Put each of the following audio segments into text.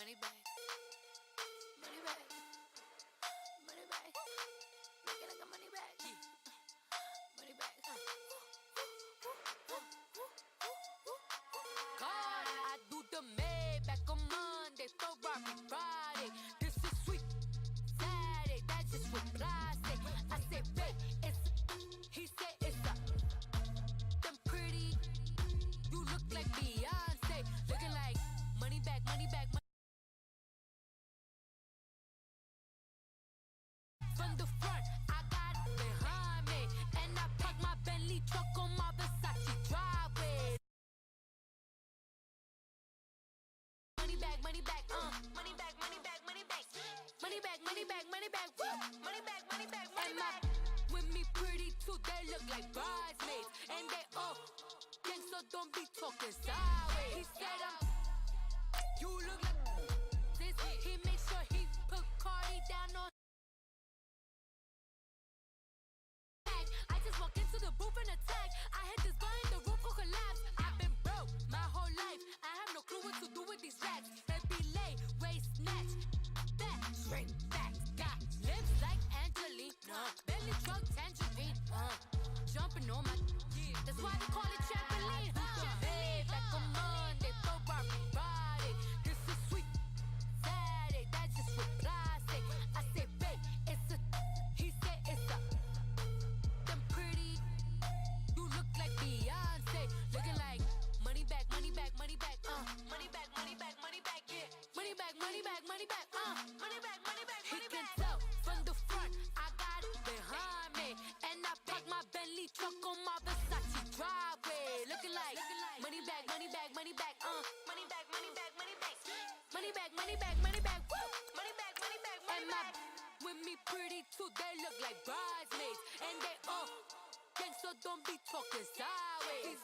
Money back, money back, money back. Looking like a money back, money back. God, I do the Maybach on Monday, Ferrari Friday. This is sweet Saturday, that's just what I say. I say, babe, it's. He said it's a. Them pretty. You look like Beyonce, looking like money back, money back. From the front, I got it behind me, and I park my Bentley truck on my Versace driveway. Money back, money back, money back, money back, money back, money back, money back, money back, woo, money back, money back, money back. With me pretty too, they look like bridesmaids, and they all gang, so don't be talking sideways. He said you look like this. He made sure he put Cardi down on. I just walk into the booth and attack. I hit this guy in the roof will collapse. I've been broke my whole life. I have no clue what to do with these racks. They be late, waist snatch, back, shrink back. Got lips like Angelina, belly truck tangerine. Jumping on my, that's why they call it trampoline. Back on Monday, Ferrari Friday. This is sweet Saturday, that's just what I say. I say, babe, it's a. He said it's a. Them pretty, you look like Beyonce, looking like money back, money back, money back, money back, money back, money back, yeah, money back, money back, money back, money back, money back, money back. He can tell from the front, I got it behind me, and I park my Bentley truck on my Versace driveway, looking like money back, money back, money back, money back, money back, money back, money back, money back, money back, woo, money back, money back, money back. With me pretty too, they look like bridesmaids, and they all gang, so don't be talking sideways.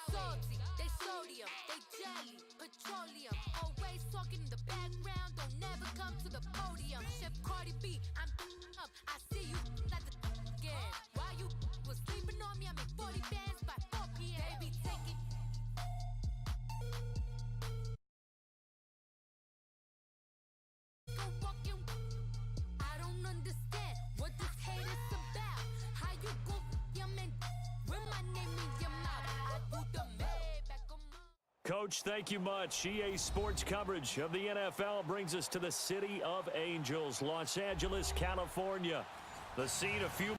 Salty, they sodium, they jelly, petroleum. Always talking in the background, don't never come to the podium. Chef Cardi B, I'm up. I see you at the again. While you was sleeping on me, I make 40 bands by 4 p.m. Baby, take it. Go walking. I don't understand what this hate is about. How you go your man with my name in your mouth? I do the Maybach on my. Coach, thank you much. EA Sports coverage of the NFL brings us to the City of Angels, Los Angeles, California. The scene a few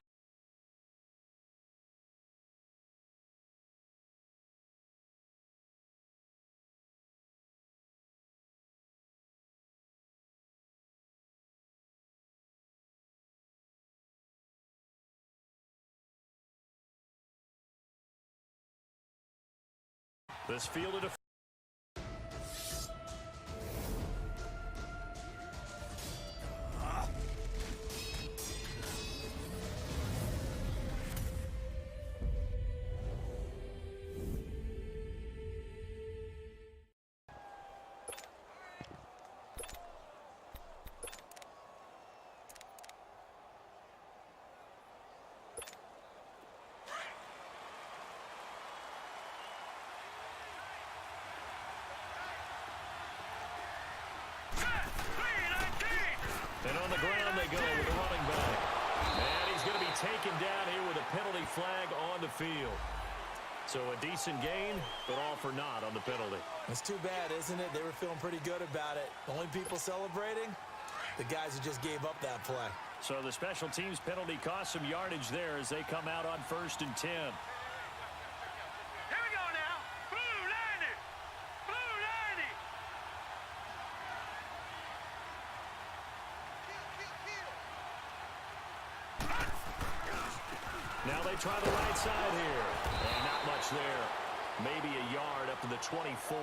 this fielded a and on the ground they go with the running back. And he's going to be taken down here with a penalty flag on the field. So a decent gain, but all for naught on the penalty. It's too bad, isn't it? They were feeling pretty good about it. Only people celebrating, the guys who just gave up that play. So the special teams penalty cost some yardage there as they come out on 1st and 10. Now they try the right side here. And not much there. Maybe a yard up to the 24.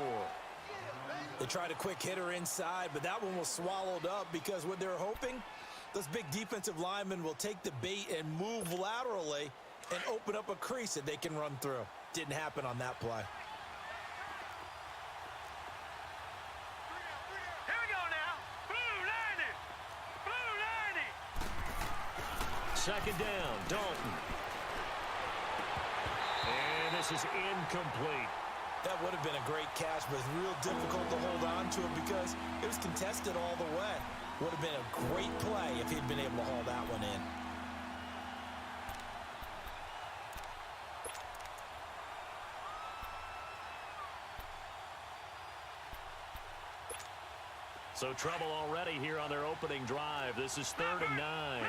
They tried a quick hitter inside, but that one was swallowed up because what they're hoping, those big defensive linemen will take the bait and move laterally and open up a crease that they can run through. Didn't happen on that play. Here we go now. Blue 90. Blue 90. Second down, Dalton. And this is incomplete. That would have been a great catch, but it's real difficult to hold on to it because it was contested all the way. Would have been a great play if he'd been able to haul that one in. So trouble already here on their opening drive. This is 3rd and 9.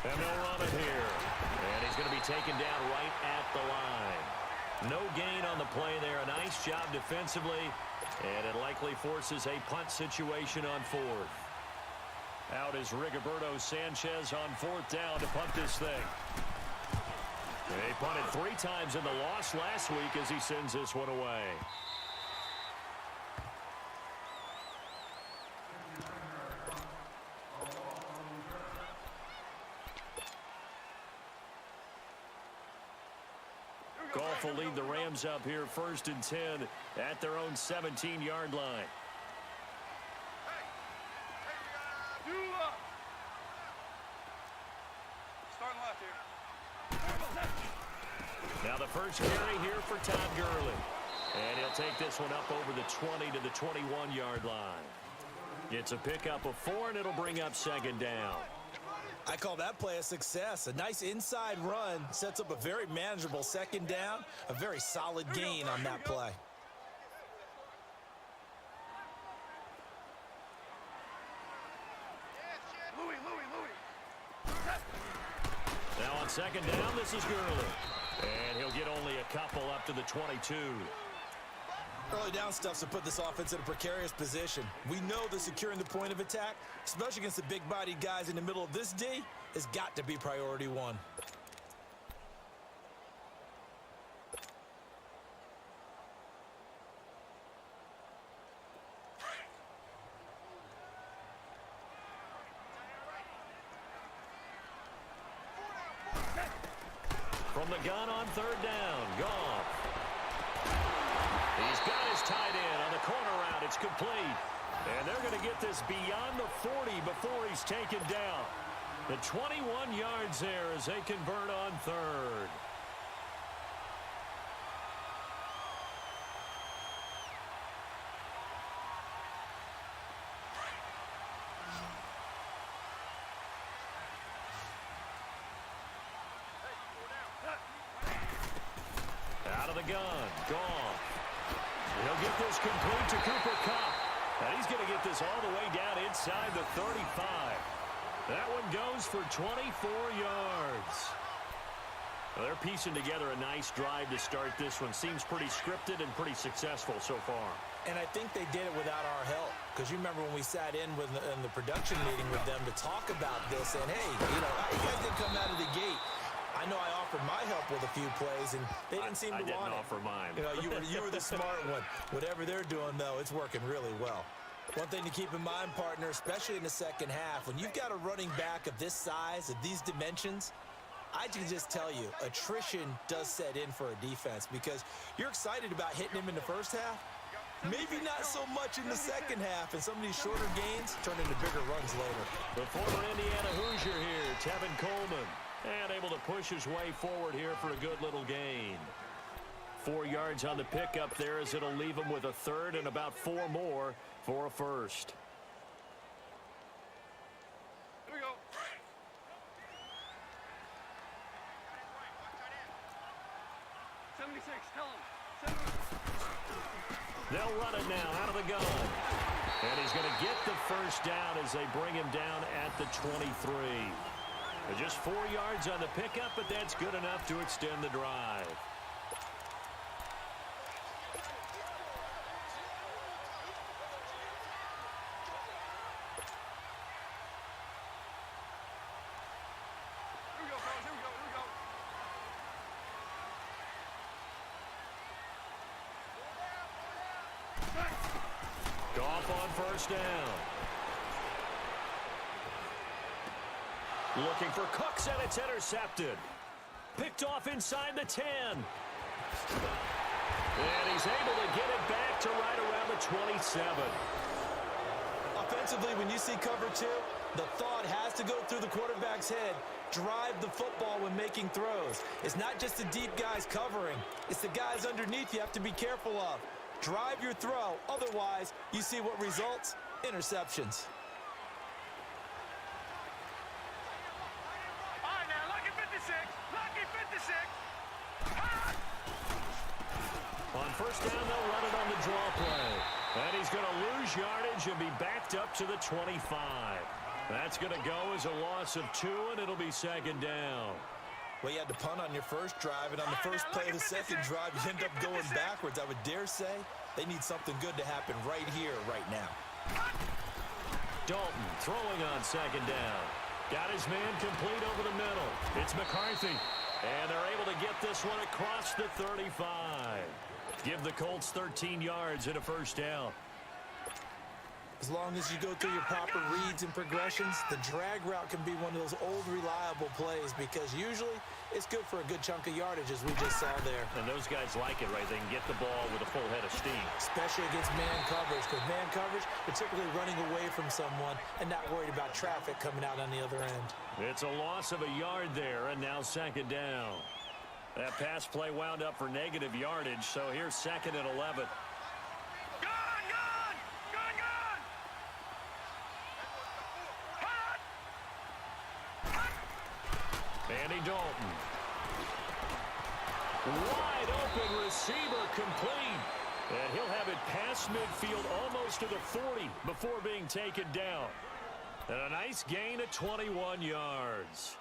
And they'll run it here. And he's going to be taken down right at the line. No gain on the play there. A nice job defensively. And it likely forces a punt situation on 4th. Out is Rigoberto Sanchez on 4th down to punt this thing. They punted 3 times in the loss last week as he sends this one away. Goff will lead the Rams up here 1st and 10 at their own 17-yard line. Starting left here. Now the first carry here for Todd Gurley. And he'll take this one up over the 20 to the 21-yard line. It's a pickup of 4, and it'll bring up 2nd down. I call that play a success. A nice inside run sets up a very manageable 2nd down. A very solid gain on that play. Now on 2nd down, this is Gurley. And he'll get only a couple up to the 22. Early down stuffs to put this offense in a precarious position. We know that securing the point of attack, especially against the big-bodied guys in the middle of this D, has got to be priority 1. From the gun on third down, Goff. He's got his tight end on the corner route. It's complete. And they're going to get this beyond the 40 before he's taken down. The 21 yards there as they convert on third. Out of the gun, Goff. He'll get this complete to Cooper Kupp. And he's going to get this all the way down inside the 35. That one goes for 24 yards. Well, they're piecing together a nice drive to start this one. Seems pretty scripted and pretty successful so far. And I think they did it without our help. Because you remember when we sat in the production meeting with them to talk about this. And, hey, you guys didn't come out of the gate. I know I offered my help with a few plays, and they didn't seem to want it. I didn't offer mine. You were the smart one. Whatever they're doing, though, it's working really well. One thing to keep in mind, partner, especially in the second half, when you've got a running back of this size, of these dimensions, I can just tell you, attrition does set in for a defense because you're excited about hitting him in the first half. Maybe not so much in the second half, and some of these shorter gains turn into bigger runs later. The former Indiana Hoosier here, Tevin Coleman, and able to push his way forward here for a good little gain. 4 yards on the pickup there as it'll leave him with a third and about 4 more for a first. Here we go. Tell him. They'll run it now out of the gun. And he's going to get the first down as they bring him down at the 23. Just 4 yards on the pickup, but that's good enough to extend the drive. Here we go, fellas. Here we go. Goff on first down. Looking for Cooks, and it's intercepted. Picked off inside the 10. And he's able to get it back to right around the 27. Offensively, when you see cover 2, the thought has to go through the quarterback's head. Drive the football when making throws. It's not just the deep guys covering. It's the guys underneath you have to be careful of. Drive your throw. Otherwise, you see what results? Interceptions. All right, now, lucky 56. Lucky 56. On first down, they'll run it on the draw play. And he's going to lose yardage and be backed up to the 25. That's going to go as a loss of 2, and it'll be second down. Well, you had to punt on your first drive, and on the first play of the second drive, you end up going backwards. I would dare say they need something good to happen right here, right now. Dalton throwing on second down. Got his man complete over the middle. It's McCarthy. And they're able to get this one across the 35. Give the Colts 13 yards and a first down. As long as you go through your proper reads and progressions, the drag route can be one of those old reliable plays because usually it's good for a good chunk of yardage, as we just saw there. And those guys like it, right? They can get the ball with a full head of steam. Especially against man coverage, because man coverage, they're typically running away from someone and not worried about traffic coming out on the other end. It's a loss of a yard there, and now second down. That pass play wound up for negative yardage, so here's second and 11. Andy Dalton. Wide open receiver complete. And he'll have it past midfield almost to the 40 before being taken down. And a nice gain of 21 yards.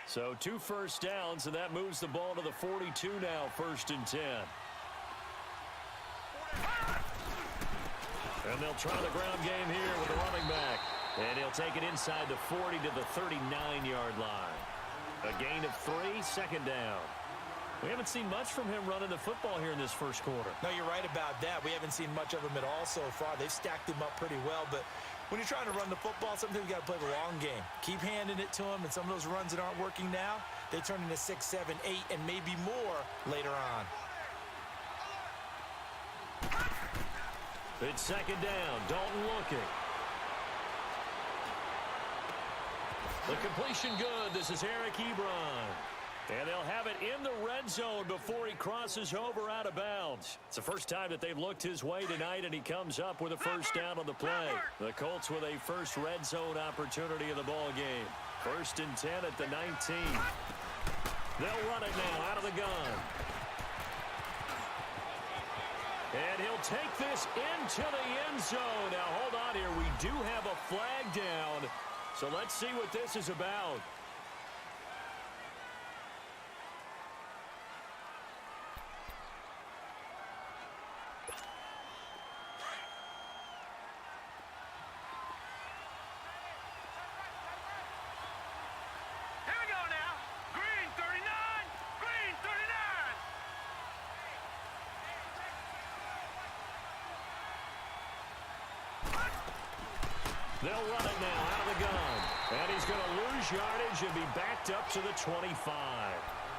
So 2 first downs, and that moves the ball to the 42 now, 1st and 10. And they'll try the ground game here with the running back. And he'll take it inside the 40 to the 39-yard line. A gain of 3, second down. We haven't seen much from him running the football here in this first quarter. No, you're right about that. We haven't seen much of him at all so far. They've stacked him up pretty well, but when you're trying to run the football, sometimes you got to play the long game. Keep handing it to him, and some of those runs that aren't working now, they turn into 6, 7, 8, and maybe more later on. It's second down. Dalton looking. The completion good. This is Eric Ebron. And they'll have it in the red zone before he crosses over out of bounds. It's the first time that they've looked his way tonight, and he comes up with a first down on the play. The Colts with a first red zone opportunity in the ball game. 1st and 10 at the 19. They'll run it now out of the gun. And he'll take this into the end zone. Now, hold on here. We do have a flag down. So let's see what this is about. They'll run it now out of the gun. And he's going to lose yardage and be backed up to the 25.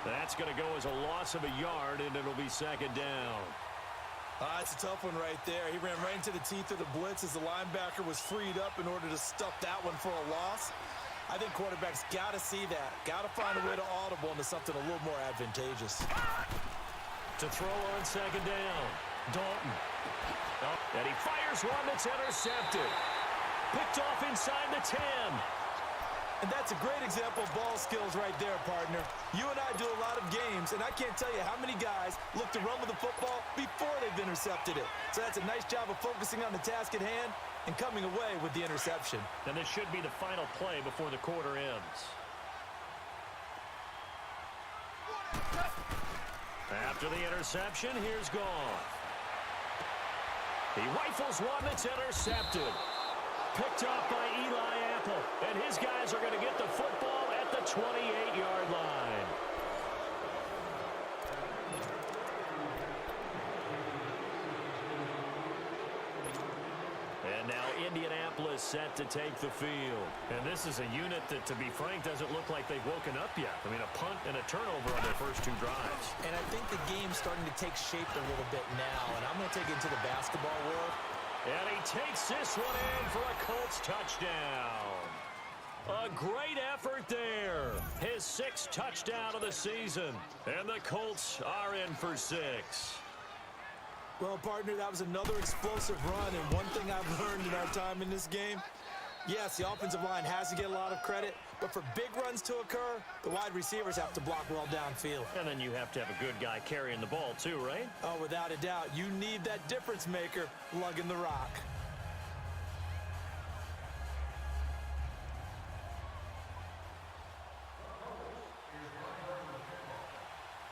That's going to go as a loss of a yard, and it'll be second down. It's a tough one right there. He ran right into the teeth of the blitz as the linebacker was freed up in order to stuff that one for a loss. I think quarterbacks got to see that. Got to find a way to audible into something a little more advantageous. To throw on second down, Dalton. And he fires one that's intercepted. Picked off inside the 10. And that's a great example of ball skills right there, partner. You and I do a lot of games, and I can't tell you how many guys look to run with the football before they've intercepted it. So that's a nice job of focusing on the task at hand and coming away with the interception. And this should be the final play before the quarter ends. After the interception, here's Goff. He rifles one that's intercepted. Picked off by Eli Apple. And his guys are going to get the football at the 28-yard line. And now Indianapolis set to take the field. And this is a unit that, to be frank, doesn't look like they've woken up yet. I mean, a punt and a turnover on their first 2 drives. And I think the game's starting to take shape a little bit now. And I'm going to take it into the basketball world. And he takes this one in for a Colts touchdown. A great effort there. His 6th touchdown of the season. And the Colts are in for 6. Well, partner, that was another explosive run. And one thing I've learned in our time in this game, yes, the offensive line has to get a lot of credit. But for big runs to occur, the wide receivers have to block well downfield. And then you have to have a good guy carrying the ball too, right? Oh, without a doubt. You need that difference maker lugging the rock.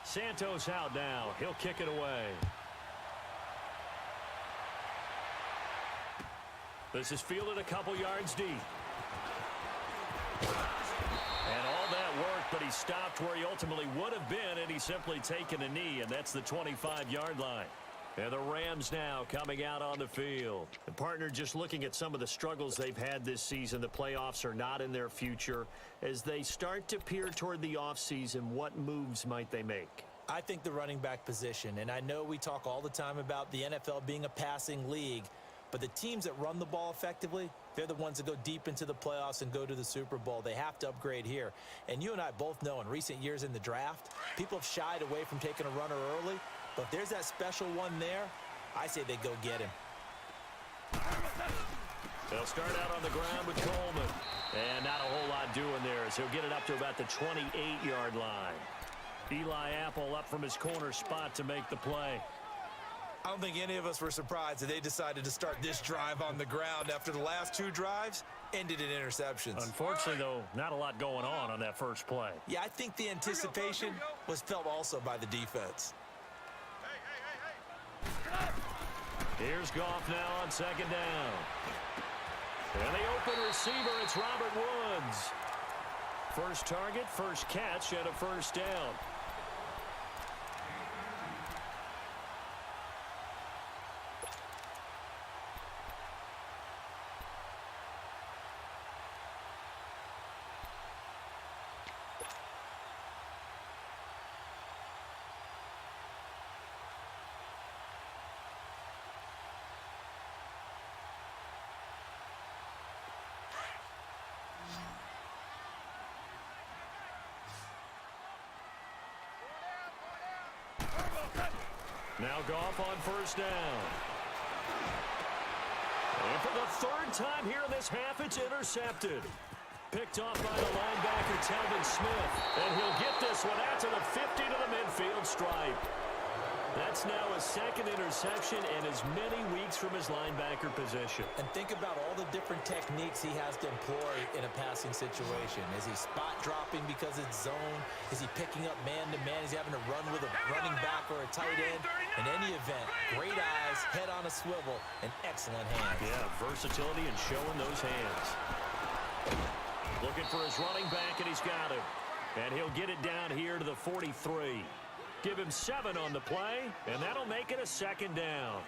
Santos out now. He'll kick it away. This is fielded a couple yards deep. And all that worked, but he stopped where he ultimately would have been, and he's simply taken a knee, and that's the 25-yard line. And the Rams now coming out on the field. And partner, just looking at some of the struggles they've had this season, the playoffs are not in their future. As they start to peer toward the offseason, what moves might they make? I think the running back position, and I know we talk all the time about the NFL being a passing league, but the teams that run the ball effectively, they're the ones that go deep into the playoffs and go to the Super Bowl. They have to upgrade here. And you and I both know in recent years in the draft, people have shied away from taking a runner early. But if there's that special one there, I say they go get him. They'll start out on the ground with Coleman. And not a whole lot doing there as he'll get it up to about the 28-yard line. Eli Apple up from his corner spot to make the play. I don't think any of us were surprised that they decided to start this drive on the ground after the last 2 drives ended in interceptions. Unfortunately, though, not a lot going on that first play. Yeah, I think the anticipation was felt also by the defense. Here's Goff now on second down. And the open receiver, it's Robert Woods. First target, first catch, and a first down. Now Goff on first down. And for the third time here in this half, it's intercepted. Picked off by the linebacker, Telvin Smith. And he'll get this one out to the 50 to the midfield stripe. That's now a second interception and as many weeks from his linebacker position. And think about all the different techniques he has to employ in a passing situation. Is he spot dropping because it's zone? Is he picking up man-to-man? Is he having to run with a running back or a tight end? In any event, great eyes, head on a swivel, and excellent hands. Yeah, versatility and showing those hands. Looking for his running back, and he's got him. And he'll get it down here to the 43. Give him 7 on the play, and that'll make it a second down.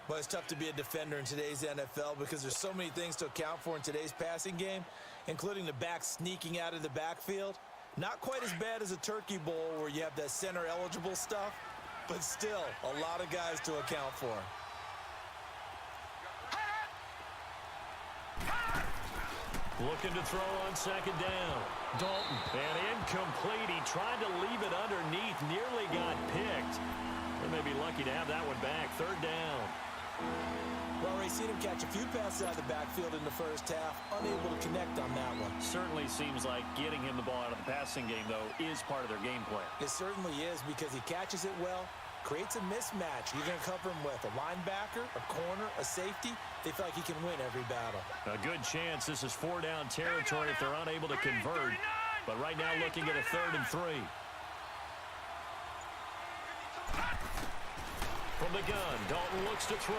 Well, it's tough to be a defender in today's NFL because there's so many things to account for in today's passing game, including the back sneaking out of the backfield. Not quite as bad as a turkey bowl where you have that center-eligible stuff, but still a lot of guys to account for. Looking to throw on second down. Dalton. And incomplete. He tried to leave it underneath. Nearly got picked. They may be lucky to have that one back. Third down. Well, we've seen him catch a few passes out of the backfield in the first half. Unable to connect on that one. Certainly seems like getting him the ball out of the passing game, though, is part of their game plan. It certainly is because he catches it well, creates a mismatch. You're going to cover him with a linebacker, a corner, a safety. They feel like he can win every battle. A good chance this is 4-down territory if they're unable to convert. But right now looking at a 3rd and 3. From the gun, Dalton looks to throw.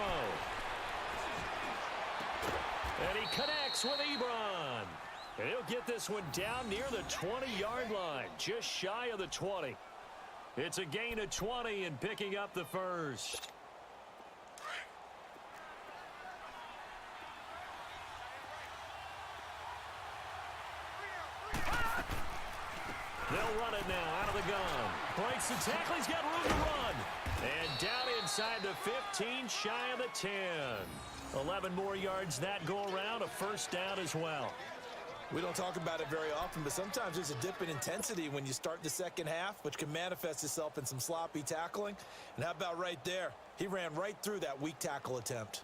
And he connects with Ebron. And he'll get this one down near the 20-yard line, just shy of the 20. It's a gain of 20 and picking up the first. They'll run it now out of the gun. Breaks the tackle. He's got room to run. And down inside the 15, shy of the 10. 11 more yards that go around, a first down as well. We don't talk about it very often, but sometimes there's a dip in intensity when you start the second half, which can manifest itself in some sloppy tackling. And how about right there? He ran right through that weak tackle attempt.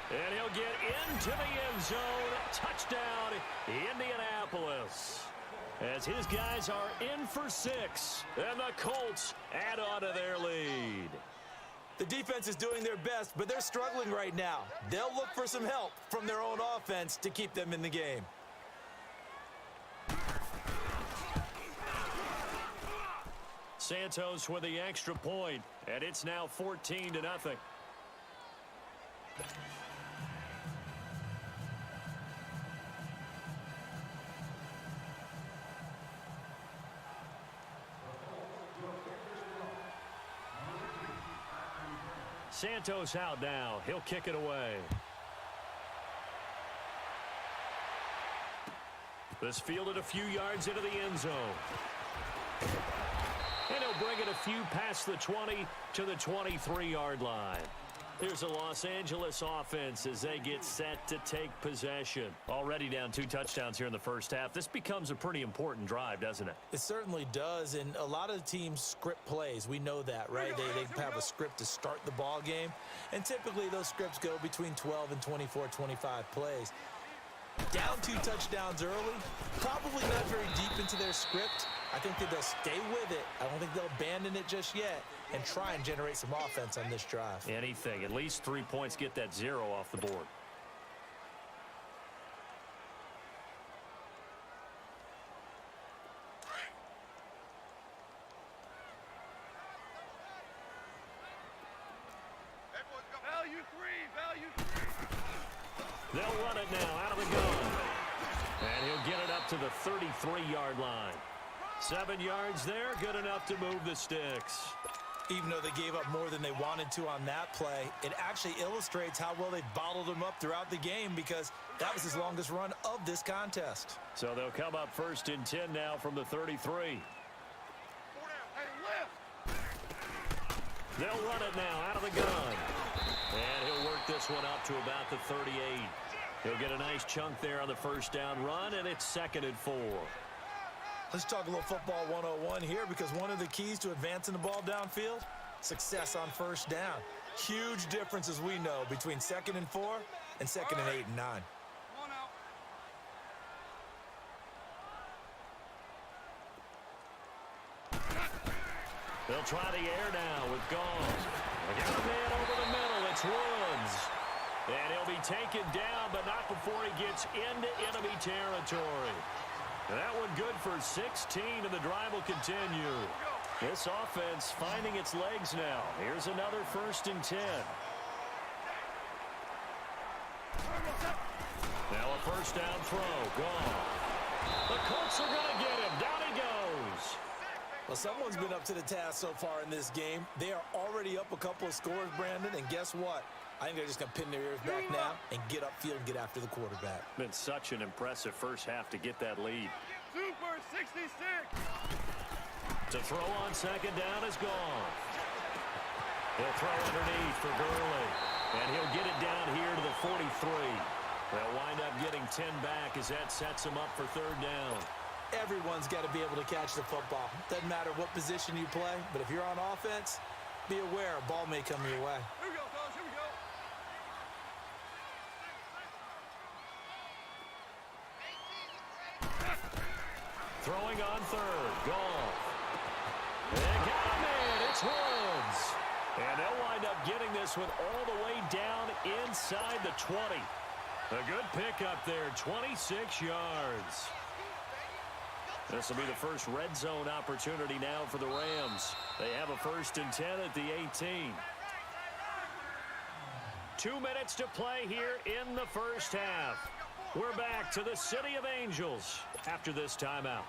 And he'll get into the end zone. Touchdown, Indianapolis. As his guys are in for 6. And the Colts add on to their lead. The defense is doing their best, but they're struggling right now. They'll look for some help from their own offense to keep them in the game. Santos with the extra point, and it's now 14-0. Santos out now. He'll kick it away. This fielded a few yards into the end zone. And he'll bring it a few past the 20 to the 23-yard line. Here's the Los Angeles offense as they get set to take possession. Already down 2 touchdowns here in the first half. This becomes a pretty important drive, doesn't it? It certainly does, and a lot of teams script plays. We know that, right? They have a script to start the ball game, and typically those scripts go between 12 and 24, 25 plays. Down 2 touchdowns early, probably not very deep into their script. I think that they'll stay with it. I don't think they'll abandon it just yet and try and generate some offense on this drive. Anything. At least 3 points, get that 0 off the board. They'll run it now out of the gun. And he'll get it up to the 33-yard line. 7 yards there, good enough to move the sticks. Even though they gave up more than they wanted to on that play, it actually illustrates how well they bottled them up throughout the game because that was his longest run of this contest. So they'll come up 1st and 10 now from the 33. They'll run it now out of the gun. And he'll work this one up to about the 38. He'll get a nice chunk there on the first down run, and it's 2nd and 4. Let's talk a little football 101 here because one of the keys to advancing the ball downfield, success on first down. Huge difference, as we know, between 2nd and 4 and 2nd and 8 and 9. One out. They'll try the air now with Gall. They got a man over the middle. It's Woods. And he'll be taken down, but not before he gets into enemy territory. And that one good for 16, and the drive will continue. This offense finding its legs now. Here's another 1st and 10. Now a first down throw. Gone. The Colts are going to get him. Down he goes. Well, someone's been up to the task so far in this game. They are already up a couple of scores, Brandon, and guess what? I think they're just going to pin their ears back now and get upfield and get after the quarterback. Been such an impressive first half to get that lead. Super 66. To throw on 2nd down is gone. He'll throw underneath for Gurley. And he'll get it down here to the 43. They'll wind up getting 10 back as that sets him up for 3rd down. Everyone's got to be able to catch the football. Doesn't matter what position you play, but if you're on offense, be aware a ball may come your way. Here we go, fellas. Here we go. Throwing on 3rd. Goff. They got him in. It's Woods. And they'll wind up getting this one all the way down inside the 20. A good pickup there, 26 yards. This will be the first red zone opportunity now for the Rams. They have a 1st and 10 at the 18. 2 minutes to play here in the first half. We're back to the City of Angels after this timeout.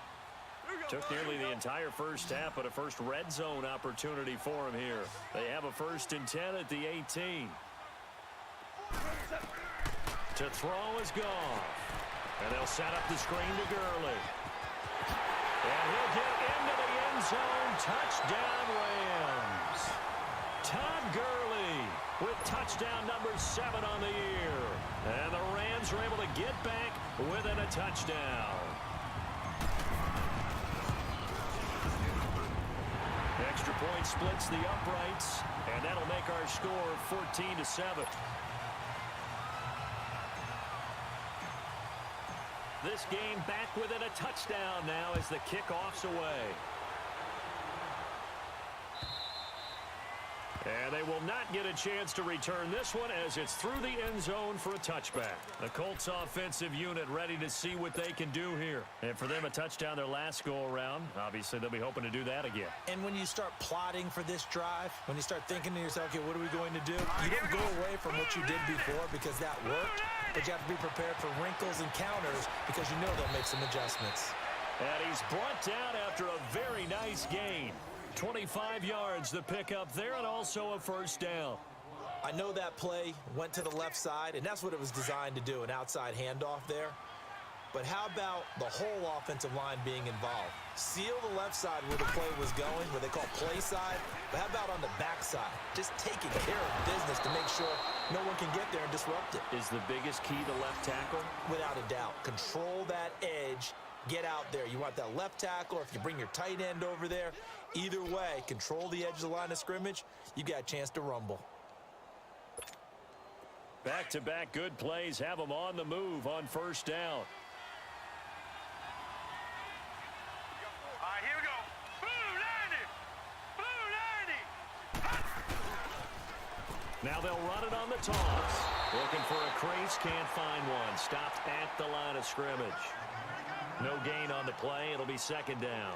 Took nearly the entire first half, but a first red zone opportunity for him here. They have a 1st and 10 at the 18. To throw is Goff. And they'll set up the screen to Gurley. And he'll get into the end zone. Touchdown, Rams. Todd Gurley with touchdown number 7 on the year. And the Rams are able to get back within a touchdown. Extra point splits the uprights, and that'll make our score 14-7. This game back within a touchdown now as the kickoff's away. And they will not get a chance to return this one as it's through the end zone for a touchback. The Colts offensive unit ready to see what they can do here. And for them, a touchdown their last go-around. Obviously, they'll be hoping to do that again. And when you start plotting for this drive, when you start thinking to yourself, okay, what are we going to do? You don't go away from what you did before because that worked, but you have to be prepared for wrinkles and counters because you know they'll make some adjustments. And he's brought down after a very nice gain. 25 yards the pickup there, and also a first down. I know that play went to the left side, and that's what it was designed to do, an outside handoff there. But how about the whole offensive line being involved? Seal the left side where the play was going, where they call play side. But how about on the back side? Just taking care of business to make sure no one can get there and disrupt it. Is the biggest key the left tackle? Without a doubt. Control that edge. Get out there. You want that left tackle, or if you bring your tight end over there, either way, control the edge of the line of scrimmage, you got a chance to rumble. Back-to-back good plays have them on the move on first down. All right, here we go. Blue 90. Blue 90. Now they'll run it on the toss. Looking for a crease, can't find one. Stopped at the line of scrimmage. No gain on the play. It'll be second down.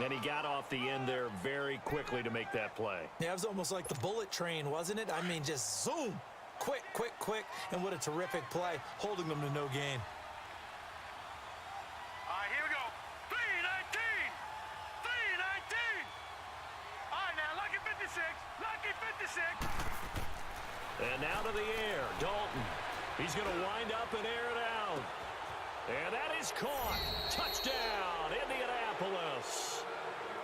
And he got off the end there very quickly to make that play. Yeah, it was almost like the bullet train, wasn't it? I mean, just zoom. Quick, quick, quick. And what a terrific play, holding them to no gain. All right, here we go. 319. 319. All right, now. And now to the air, Dalton. He's going to wind up and air it out. And that is caught. Touchdown, Indianapolis.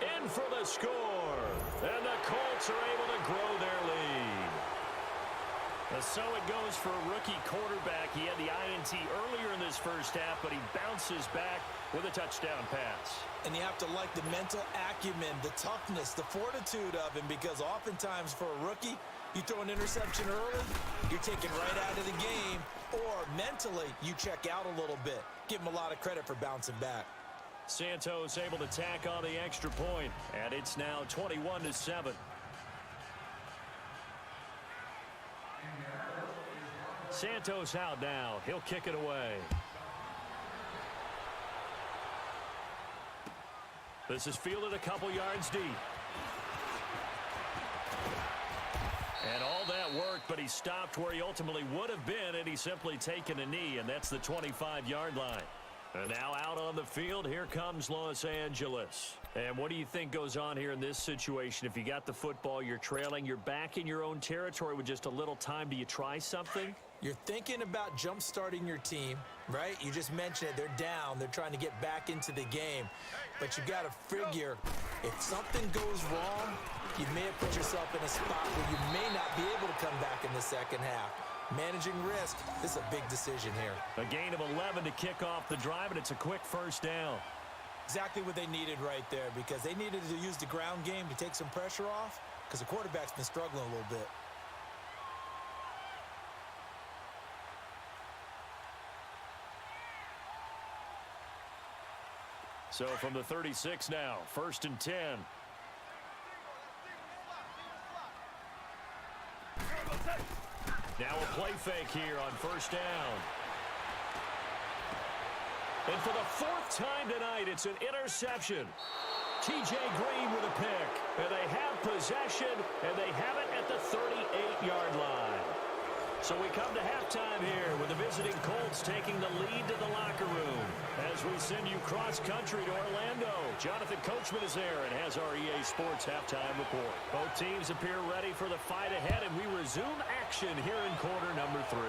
In for the score. And the Colts are able to grow their lead. So it goes for a rookie quarterback. He had the INT earlier in this first half, but he bounces back with a touchdown pass. And you have to like the mental acumen, the toughness, the fortitude of him, because oftentimes for a rookie, you throw an interception early, you're taken right out of the game, or mentally you check out a little bit. Give him a lot of credit for bouncing back. Santos able to tack on the extra point, and it's now 21-7. Santos out now. He'll kick it away. This is fielded a couple yards deep. And all that worked, but he stopped where he ultimately would have been, and he's simply taken a knee, and that's the 25-yard line. And now out on the field, here comes Los Angeles. And what do you think goes on here in this situation? If you got the football, you're trailing, you're back in your own territory with just a little time. Do you try something? You're thinking about jump-starting your team, right? You just mentioned it. They're down. They're trying to get back into the game. But you got to figure, if something goes wrong, you may have put yourself in a spot where you may not be able to come back in the second half. Managing risk, this is a big decision here. A gain of 11 to kick off the drive, and it's a quick first down. Exactly what they needed right there, because they needed to use the ground game to take some pressure off, because the quarterback's been struggling a little bit. So from the 36 now, 1st and 10. Now a play fake here on first down. And for the 4th time tonight, it's an interception. T.J. Green with a pick. And they have possession, and they have it at the 38-yard line. So we come to halftime here with the visiting Colts taking the lead to the locker room. As we send you cross-country to Orlando, Jonathan Coachman is there and has our EA Sports halftime report. Both teams appear ready for the fight ahead, and we resume action here in quarter number 3.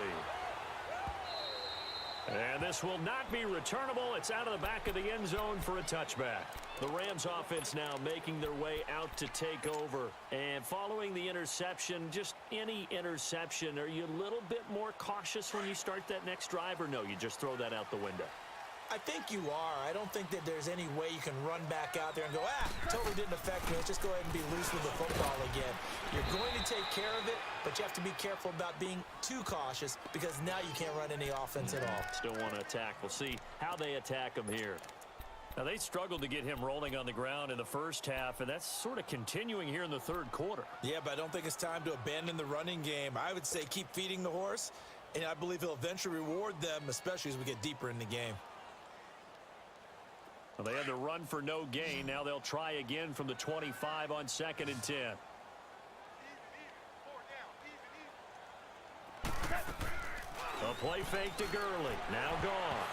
And this will not be returnable. It's out of the back of the end zone for a touchback. The Rams offense now making their way out to take over. And following the interception, just any interception, are you a little bit more cautious when you start that next drive, or no, you just throw that out the window? I think you are. I don't think that there's any way you can run back out there and go, totally didn't affect me. Let's just go ahead and be loose with the football again. You're going to take care of it, but you have to be careful about being too cautious, because now you can't run any offense at all. Still want to attack. We'll see how they attack him here. Now, they struggled to get him rolling on the ground in the first half, and that's sort of continuing here in the third quarter. Yeah, but I don't think it's time to abandon the running game. I would say keep feeding the horse, and I believe he'll eventually reward them, especially as we get deeper in the game. Well, they had to run for no gain. Now they'll try again from the 25 on 2nd and 10. A play fake to Gurley. Now gone.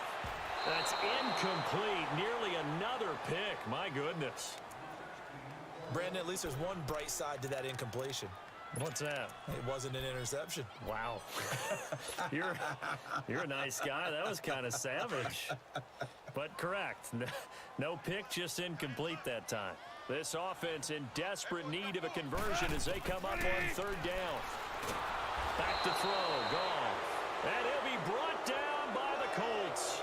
That's incomplete. Nearly another pick. My goodness. Brandon, at least there's one bright side to that incompletion. What's that? It wasn't an interception. Wow. You're a nice guy. That was kind of savage. But correct. No pick, just incomplete that time. This offense in desperate need of a conversion as they come up on 3rd down. Back to throw. Gone. And he'll be brought down by the Colts.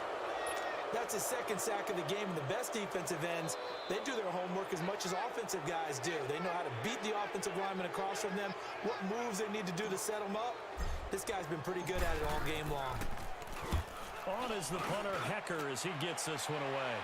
That's his 2nd sack of the game, and the best defensive ends, they do their homework as much as offensive guys do. They know how to beat the offensive lineman across from them, what moves they need to do to set them up. This guy's been pretty good at it all game long. On is the punter, Hecker, as he gets this one away.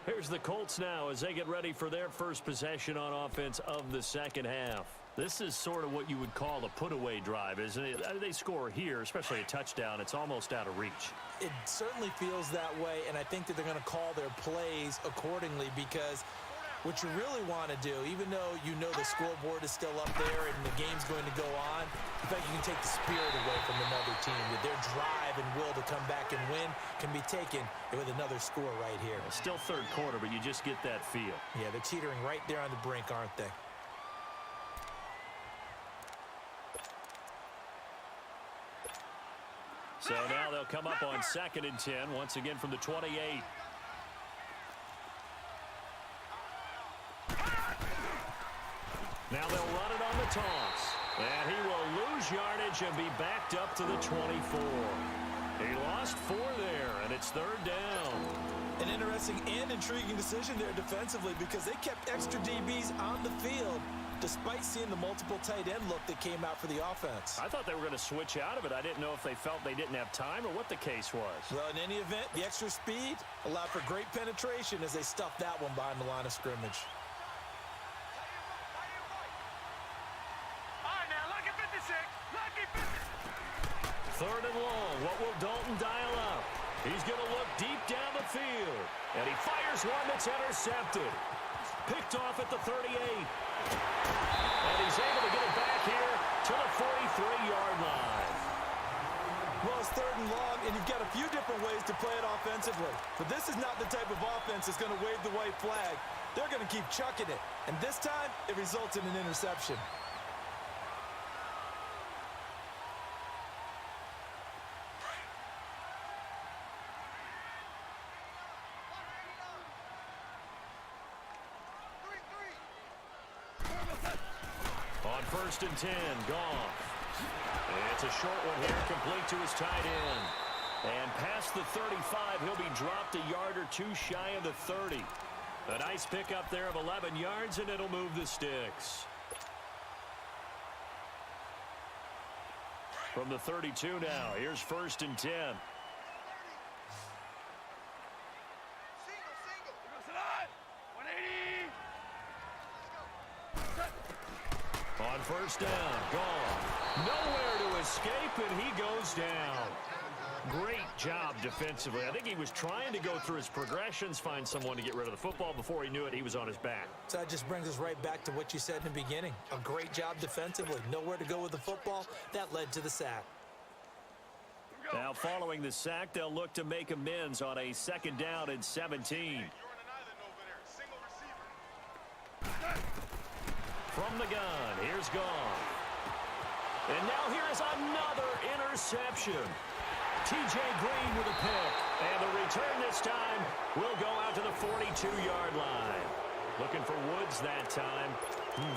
Here's the Colts now as they get ready for their first possession on offense of the second half. This is sort of what you would call a put-away drive, isn't it? They score here, especially a touchdown. It's almost out of reach. It certainly feels that way, and I think that they're going to call their plays accordingly, because What you really want to do, even though you know the scoreboard is still up there and the game's going to go on, in fact, you can take the spirit away from another team. That their drive and will to come back and win can be taken with another score right here. Still third quarter, but you just get that feel. Yeah, they're teetering right there on the brink, aren't they? So now they'll come up on 2nd and 10, once again from the 28. Now they'll run it on the toss. And he will lose yardage and be backed up to the 24. He lost 4 there, and it's 3rd down. An interesting and intriguing decision there defensively because they kept extra DBs on the field despite seeing the multiple tight end look that came out for the offense. I thought they were going to switch out of it. I didn't know if they felt they didn't have time or what the case was. Well, in any event, the extra speed allowed for great penetration as they stuffed that one behind the line of scrimmage. All right, now, lucky 56. Lucky 56. 3rd and long. What will Dalton dial up? He's going to look deep down the field. And he fires one that's intercepted. Picked off at the 38. And he's able to get it back here to the 43-yard line. Well, it's 3rd and long, and you've got a few different ways to play it offensively. But this is not the type of offense that's going to wave the white flag. They're going to keep chucking it. And this time, it results in an interception. On 1st and 10, Goff. It's a short one here, complete to his tight end. And past the 35, he'll be dropped a yard or two shy of the 30. A nice pickup there of 11 yards, and it'll move the sticks. From the 32 now, here's 1st and 10. On 1st down, Goff. Nowhere to escape, and he goes down. Great job defensively. I think he was trying to go through his progressions, find someone to get rid of the football. Before he knew it, he was on his back. So that just brings us right back to what you said in the beginning. A great job defensively. Nowhere to go with the football. That led to the sack. Now, following the sack, they'll look to make amends on a 2nd down and 17. From the gun, here's Goff. And now here's another interception. T.J. Green with a pick. And the return this time will go out to the 42-yard line. Looking for Woods that time.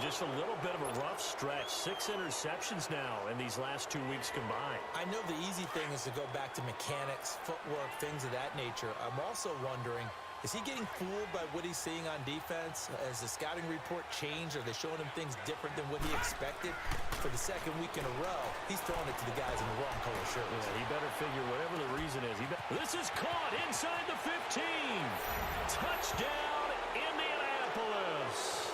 Just a little bit of a rough stretch. 6 interceptions now in these last 2 weeks combined. I know the easy thing is to go back to mechanics, footwork, things of that nature. I'm also wondering, is he getting fooled by what he's seeing on defense? Has the scouting report changed? Are they showing him things different than what he expected? For the 2nd week in a row, he's throwing it to the guys in the wrong color shirts. Yeah, he better figure whatever the reason is. This is caught inside the 15. Touchdown, Indianapolis.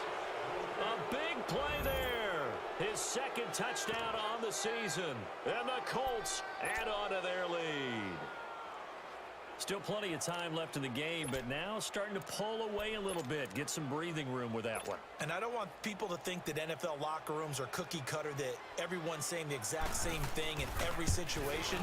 A big play there. His 2nd touchdown on the season. And the Colts add on to their lead. Still plenty of time left in the game, but now starting to pull away a little bit. Get some breathing room with that one. And I don't want people to think that NFL locker rooms are cookie cutter, that everyone's saying the exact same thing in every situation.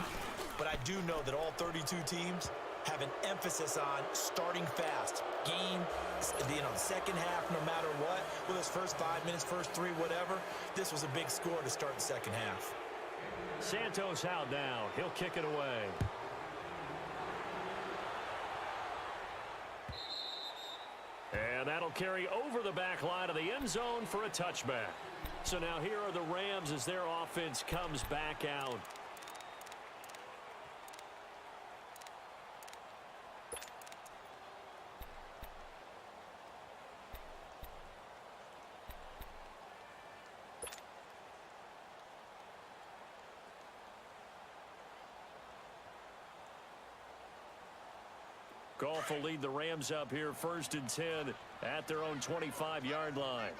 But I do know that all 32 teams have an emphasis on starting fast. Game, the second half, no matter what. Whether it's first 5 minutes, first 3, whatever. This was a big score to start the second half. Santos out now. He'll kick it away. And that'll carry over the back line of the end zone for a touchback. So now here are the Rams as their offense comes back out. Goff will lead the Rams up here 1st and 10 at their own 25-yard line.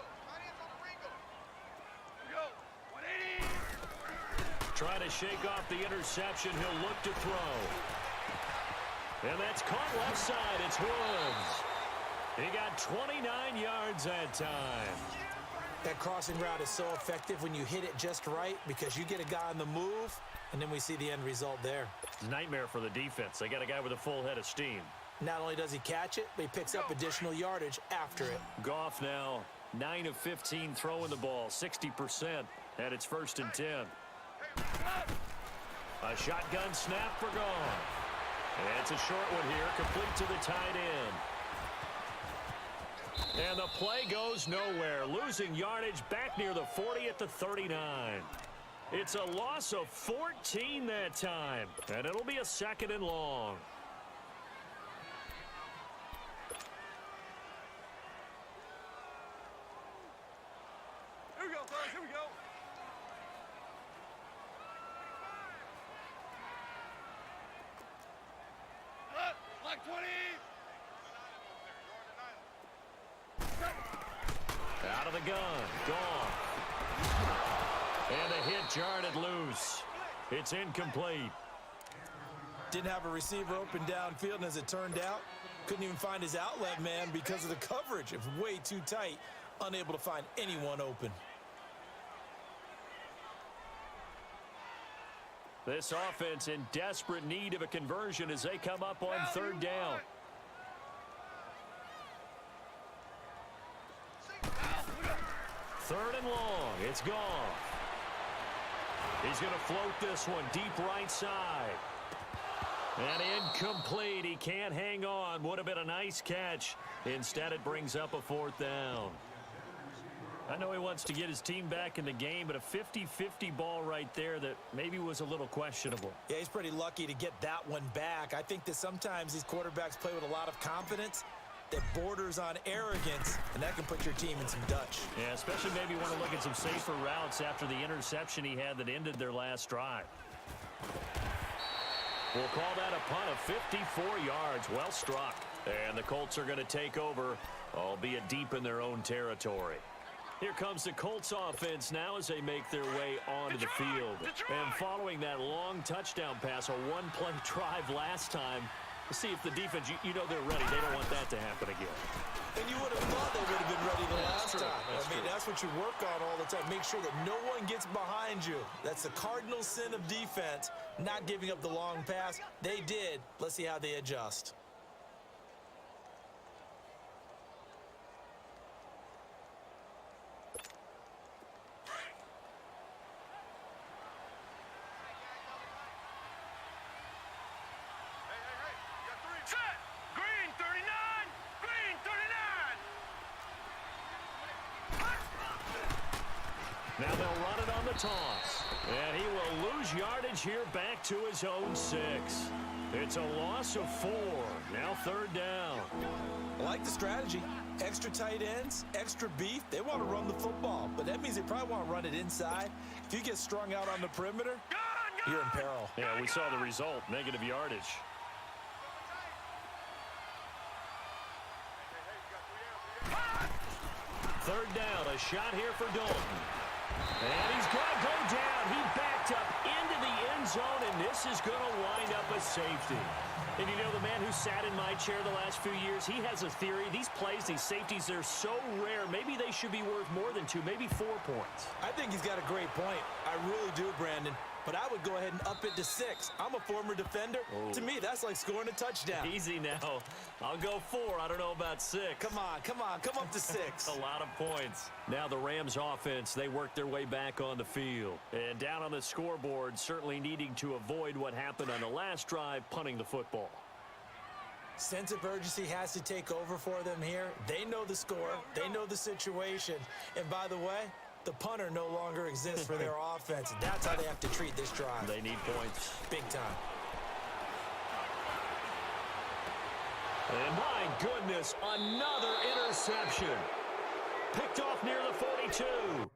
Trying to shake off the interception. He'll look to throw. And that's caught left side. It's Woods. He got 29 yards that time. That crossing route is so effective when you hit it just right because you get a guy on the move, and then we see the end result there. It's a nightmare for the defense. They got a guy with a full head of steam. Not only does he catch it, but he picks up additional yardage after it. Goff now 9 of 15 throwing the ball, 60%, and it's 1st and 10. A shotgun snap for Goff. And it's a short one here, complete to the tight end. And the play goes nowhere, losing yardage back near the 40 at the 39. It's a loss of 14 that time, and it'll be a 2nd and long. Here we go, fellas. Here we go. Like 20. Out of the gun, gone. And a hit jarred it loose. It's incomplete. Didn't have a receiver open downfield, and as it turned out, couldn't even find his outlet man because of the coverage. It was way too tight, unable to find anyone open. This offense in desperate need of a conversion as they come up on 3rd down. Third and long. It's gone. He's going to float this one deep right side. And incomplete. He can't hang on. Would have been a nice catch. Instead, it brings up a 4th down. I know he wants to get his team back in the game, but a 50-50 ball right there that maybe was a little questionable. Yeah, he's pretty lucky to get that one back. I think that sometimes these quarterbacks play with a lot of confidence that borders on arrogance, and that can put your team in some Dutch. Yeah, especially maybe want to look at some safer routes after the interception he had that ended their last drive. We'll call that a punt of 54 yards. Well struck. And the Colts are going to take over, albeit deep in their own territory. Here comes the Colts offense now as they make their way onto the field. And following that long touchdown pass, a one-play drive last time, to see if the defense, you know they're ready. They don't want that to happen again. And you would have thought they would have been ready the last true. time. I mean, that's what you work on all the time. Make sure that no one gets behind you. That's the cardinal sin of defense, not giving up the long pass. They did. Let's see how they adjust. Set. Green 39. Green 39. Now they'll run it on the toss. And he will lose yardage here back to his own 6. It's a loss of 4. Now 3rd down. I like the strategy. Extra tight ends, extra beef. They want to run the football, but that means they probably want to run it inside. If you get strung out on the perimeter, you're in peril. Yeah, we saw the result, negative yardage. Third down, a shot here for Dalton. And he's going to go down. He backed up into the end zone, and this is going to wind up a safety. And you know, the man who sat in my chair the last few years, he has a theory. These plays, these safeties, they're so rare. Maybe they should be worth more than 2, maybe 4 points. I think he's got a great point. I really do, Brandon. But I would go ahead and up it to 6. I'm a former defender. Oh. To me, that's like scoring a touchdown. Easy now. I'll go 4. I don't know about 6. Come on, come on, come up to 6. A lot of points. Now the Rams offense, they work their way back on the field. And down on the scoreboard, certainly needing to avoid what happened on the last drive, punting the football. Sense of urgency has to take over for them here. They know the score. They know the situation. And by the way, the punter no longer exists for their offense. That's how they have to treat this drive. They need points. Big time. And my goodness, another interception. Picked off near the 42.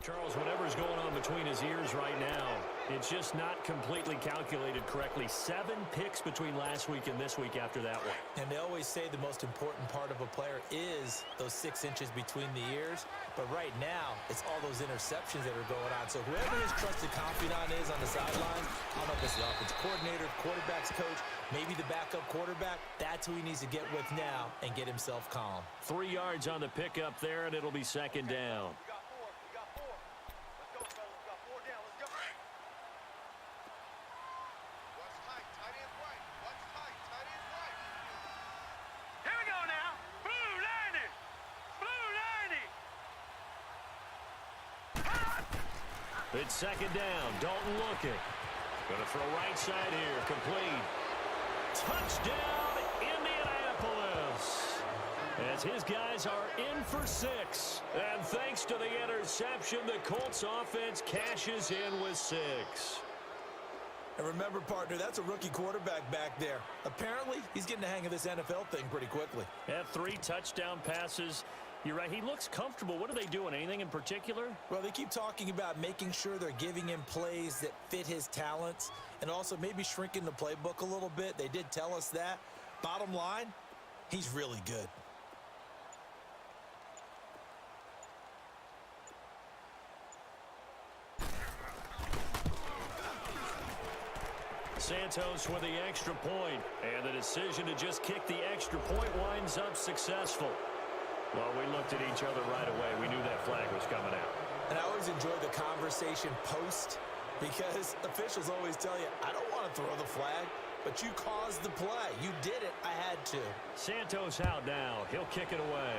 Charles, whatever's going on between his ears right now, it's just not completely calculated correctly. 7 picks between last week and this week after that one. And they always say the most important part of a player is those 6 inches between the ears. But right now, it's all those interceptions that are going on. So whoever his trusted confidant is on the sidelines, I don't know if it's the offensive coordinator, quarterback's coach, maybe the backup quarterback, that's who he needs to get with now and get himself calm. 3 yards on the pickup there, and it'll be second down. It's second down. Dalton looking. Going to throw right side here. Complete. Touchdown, Indianapolis. As his guys are in for 6. And thanks to the interception, the Colts offense cashes in with 6. And remember, partner, that's a rookie quarterback back there. Apparently, he's getting the hang of this NFL thing pretty quickly. Had 3 touchdown passes. You're right. He looks comfortable. What are they doing? Anything in particular? Well, they keep talking about making sure they're giving him plays that fit his talents and also maybe shrinking the playbook a little bit. They did tell us that. Bottom line, he's really good. Santos with the extra point, and the decision to just kick the extra point winds up successful. Well, we looked at each other right away. We knew that flag was coming out. And I always enjoy the conversation post because officials always tell you, I don't want to throw the flag, but you caused the play. You did it. I had to. Santos out now. He'll kick it away.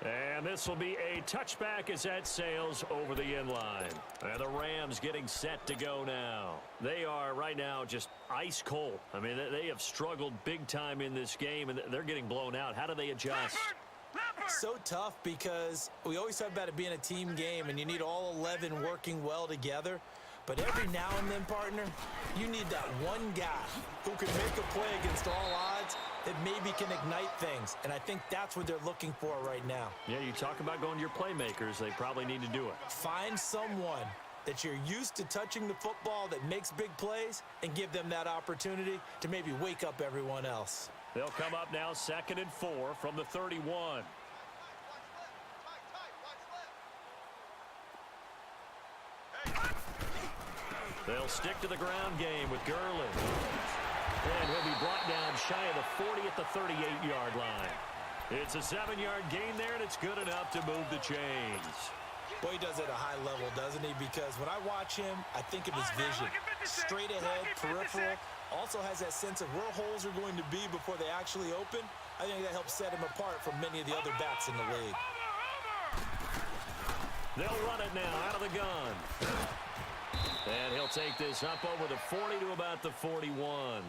And this will be a touchback as that sails over the end line. And the Rams getting set to go now. They are right now just ice cold. I mean, they have struggled big time in this game, and they're getting blown out. How do they adjust? So tough because we always talk about it being a team game, and you need all 11 working well together. But every now and then, partner, you need that one guy who can make a play against all odds that maybe can ignite things. And I think that's what they're looking for right now. Yeah, you talk about going to your playmakers. They probably need to do it. Find someone that you're used to touching the football that makes big plays and give them that opportunity to maybe wake up everyone else. They'll come up now 2nd and 4 from the 31. They'll stick to the ground game with Gurley. And he'll be brought down shy of the 40 at the 38-yard line. It's a 7-yard gain there, and it's good enough to move the chains. Boy, he does it at a high level, doesn't he? Because when I watch him, I think of his vision. Straight ahead, peripheral. Also has that sense of where holes are going to be before they actually open. I think that helps set him apart from many of the other backs in the league. They'll run it now out of the gun. And he'll take this up over the 40 to about the 41.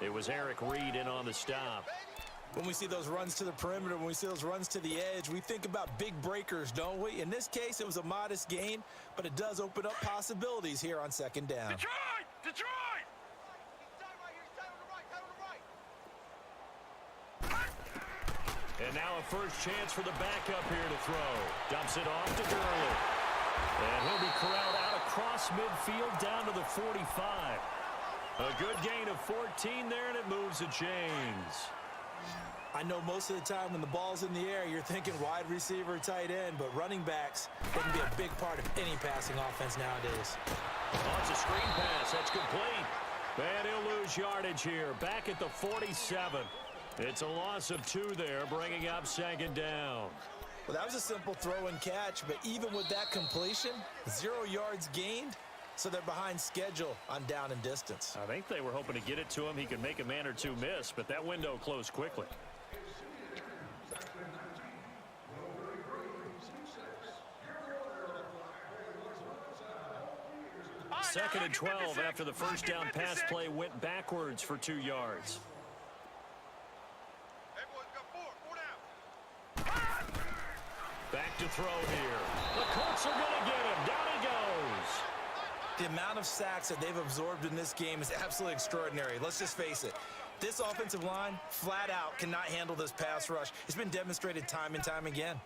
It was Eric Reed in on the stop. When we see those runs to the perimeter, when we see those runs to the edge, we think about big breakers, don't we? In this case, it was a modest gain, but it does open up possibilities here on 2nd down. Detroit! Detroit! And now a first chance for the backup here to throw. Dumps it off to Gurley. And he'll be corralled out across midfield down to the 45. A good gain of 14 there, and it moves the chains. I know most of the time when the ball's in the air, you're thinking wide receiver, tight end, but running backs can be a big part of any passing offense nowadays. Oh, it's a screen pass. That's complete. And he'll lose yardage here. Back at the 47. It's a loss of 2 there, bringing up 2nd down. Well, that was a simple throw and catch, but even with that completion, 0 yards gained, so they're behind schedule on down and distance. I think they were hoping to get it to him. He could make a man or two miss, but that window closed quickly. Second and 12 after the first down pass play went backwards for 2 yards. Hey, boys, got 4 down. Back to throw here. The Colts are going to get him. Down he goes. The amount of sacks that they've absorbed in this game is absolutely extraordinary. Let's just face it. This offensive line, flat out, cannot handle this pass rush. It's been demonstrated time and time again.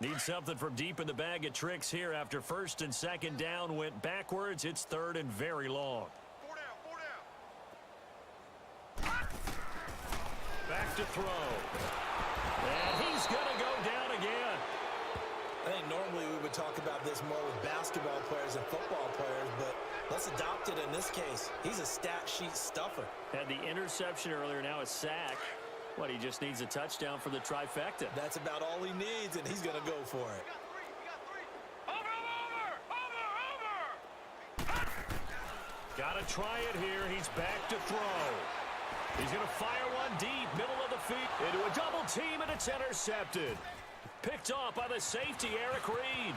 Need something from deep in the bag of tricks here after first and second down went backwards. It's third and very long. 4 down, 4 down. Back to throw. And he's going to go down again. I think normally we would talk about this more with basketball players and football players, but let's adopt it in this case. He's a stat sheet stuffer. Had the interception earlier, now a sack. What, he just needs a touchdown for the trifecta. That's about all he needs, and he's going to go for it. We got 3. Over. Got to try it here. He's back to throw. He's going to fire one deep, middle of the field. Into a double team, and it's intercepted. Picked off by the safety, Eric Reed.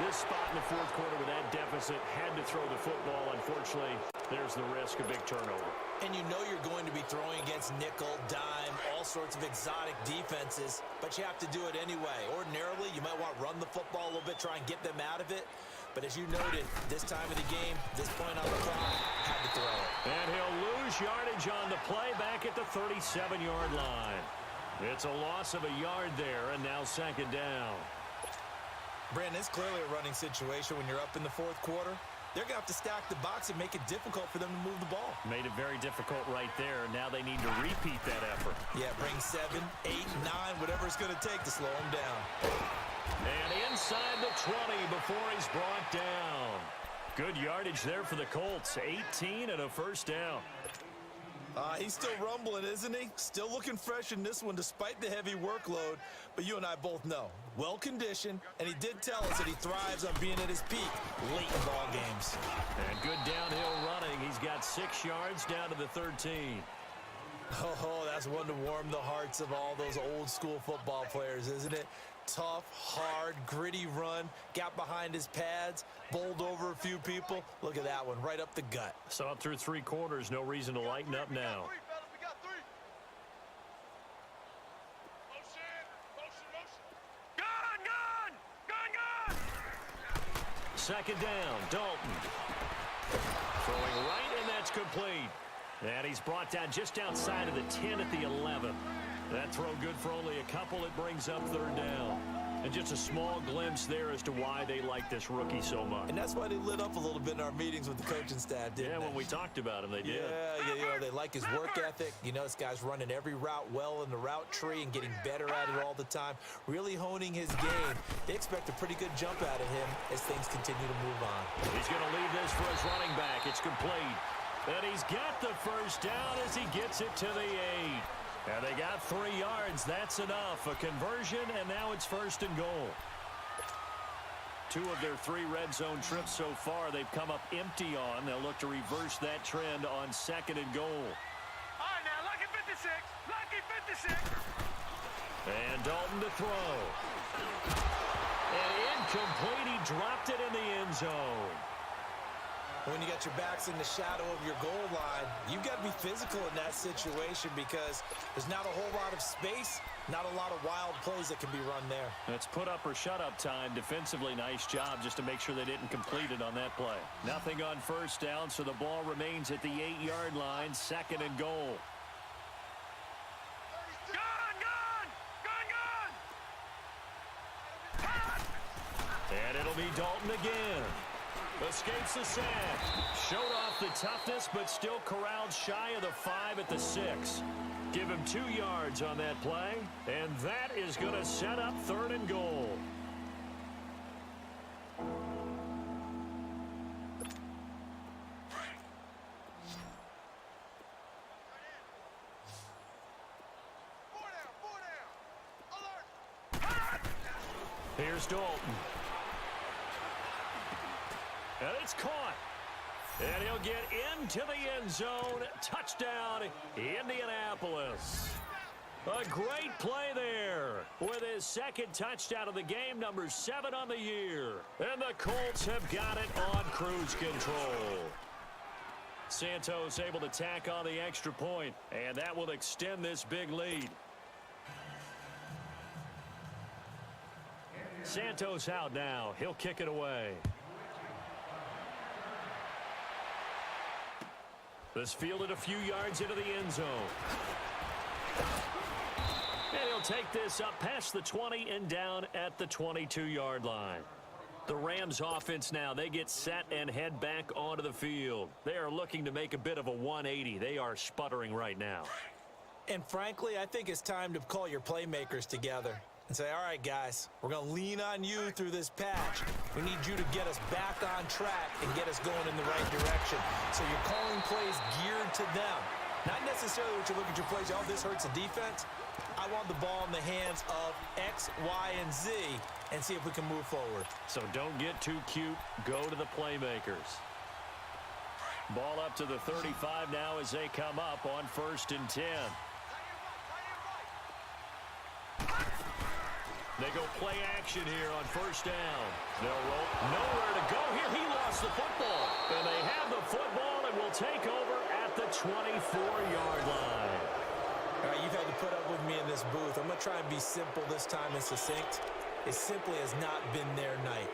This spot in the fourth quarter with that deficit had to throw the football. Unfortunately, there's the risk of big turnover. And you know you're going to be throwing against nickel, dime, all sorts of exotic defenses, but you have to do it anyway. Ordinarily, you might want to run the football a little bit, try and get them out of it. But as you noted, this time of the game, this point on the clock, had to throw it. And he'll lose yardage on the play back at the 37-yard line. It's a loss of a yard there, and now second down. Brandon, it's clearly a running situation when you're up in the fourth quarter. They're going to have to stack the box and make it difficult for them to move the ball. Made it very difficult right there. Now they need to repeat that effort. Yeah, bring 7, 8, 9, whatever it's going to take to slow them down. And inside the 20 before he's brought down. Good yardage there for the Colts. 18 and a first down. He's still rumbling, isn't he? Still looking fresh in this one despite the heavy workload. But you and I both know, well-conditioned, and he did tell us that he thrives on being at his peak late in ball games. And good downhill running. He's got 6 yards down to the 13. Oh, that's one to warm the hearts of all those old-school football players, isn't it? Tough, hard, gritty run, got behind his pads, bowled over a few people. Look at that one, right up the gut. Saw it through 3 quarters. No reason to lighten up now. We got 3. Motion. Gun. Second down, Dalton. Throwing right, and that's complete. And he's brought down just outside of the 10 at the 11. That throw good for only a couple. It brings up third down. And just a small glimpse there as to why they like this rookie so much. And that's why they lit up a little bit in our meetings with the coaching staff, didn't they? When we talked about him, they did. Yeah, you know, they like his work ethic. You know, this guy's running every route well in the route tree and getting better at it all the time, really honing his game. They expect a pretty good jump out of him as things continue to move on. He's going to leave this for his running back. It's complete. And he's got the first down as he gets it to the 8. And they got 3 yards. That's enough. A conversion, and now it's first and goal. 2 of their 3 red zone trips so far they've come up empty on. They'll look to reverse that trend on second and goal. All right, now, lucky 56. Lucky 56. And Dalton to throw. And incomplete. He dropped it in the end zone. When you got your backs in the shadow of your goal line, you've got to be physical in that situation because there's not a whole lot of space, not a lot of wild plays that can be run there. It's put up or shut up time. Defensively, nice job just to make sure they didn't complete it on that play. Nothing on first down, so the ball remains at the 8-yard line, second and goal. Gun. And it'll be Dalton again. Escapes the sack. Showed off the toughness, but still corralled shy of the 5 at the 6. Give him 2 yards on that play, and that is going to set up third and goal. Here's Dalton. And it's caught. And he'll get into the end zone. Touchdown, Indianapolis. A great play there with his second touchdown of the game, number 7 on the year. And the Colts have got it on cruise control. Santos able to tack on the extra point, and that will extend this big lead. Santos out now. He'll kick it away. This fielded a few yards into the end zone. And he'll take this up past the 20 and down at the 22-yard line. The Rams offense now, they get set and head back onto the field. They are looking to make a bit of a 180. They are sputtering right now. And frankly, I think it's time to call your playmakers together and say, all right, guys, we're going to lean on you through this patch. We need you to get us back on track and get us going in the right direction. So you're calling plays geared to them. Not necessarily what you look at your plays, oh, this hurts the defense. I want the ball in the hands of X, Y, and Z and see if we can move forward. So don't get too cute. Go to the playmakers. Ball up to the 35 now as they come up on 1st and 10. They go play action here on 1st down. They'll roll. Nowhere to go here. He lost the football. And they have the football and will take over at the 24-yard line. All right, you've had to put up with me in this booth. I'm going to try and be simple this time and succinct. It simply has not been their night.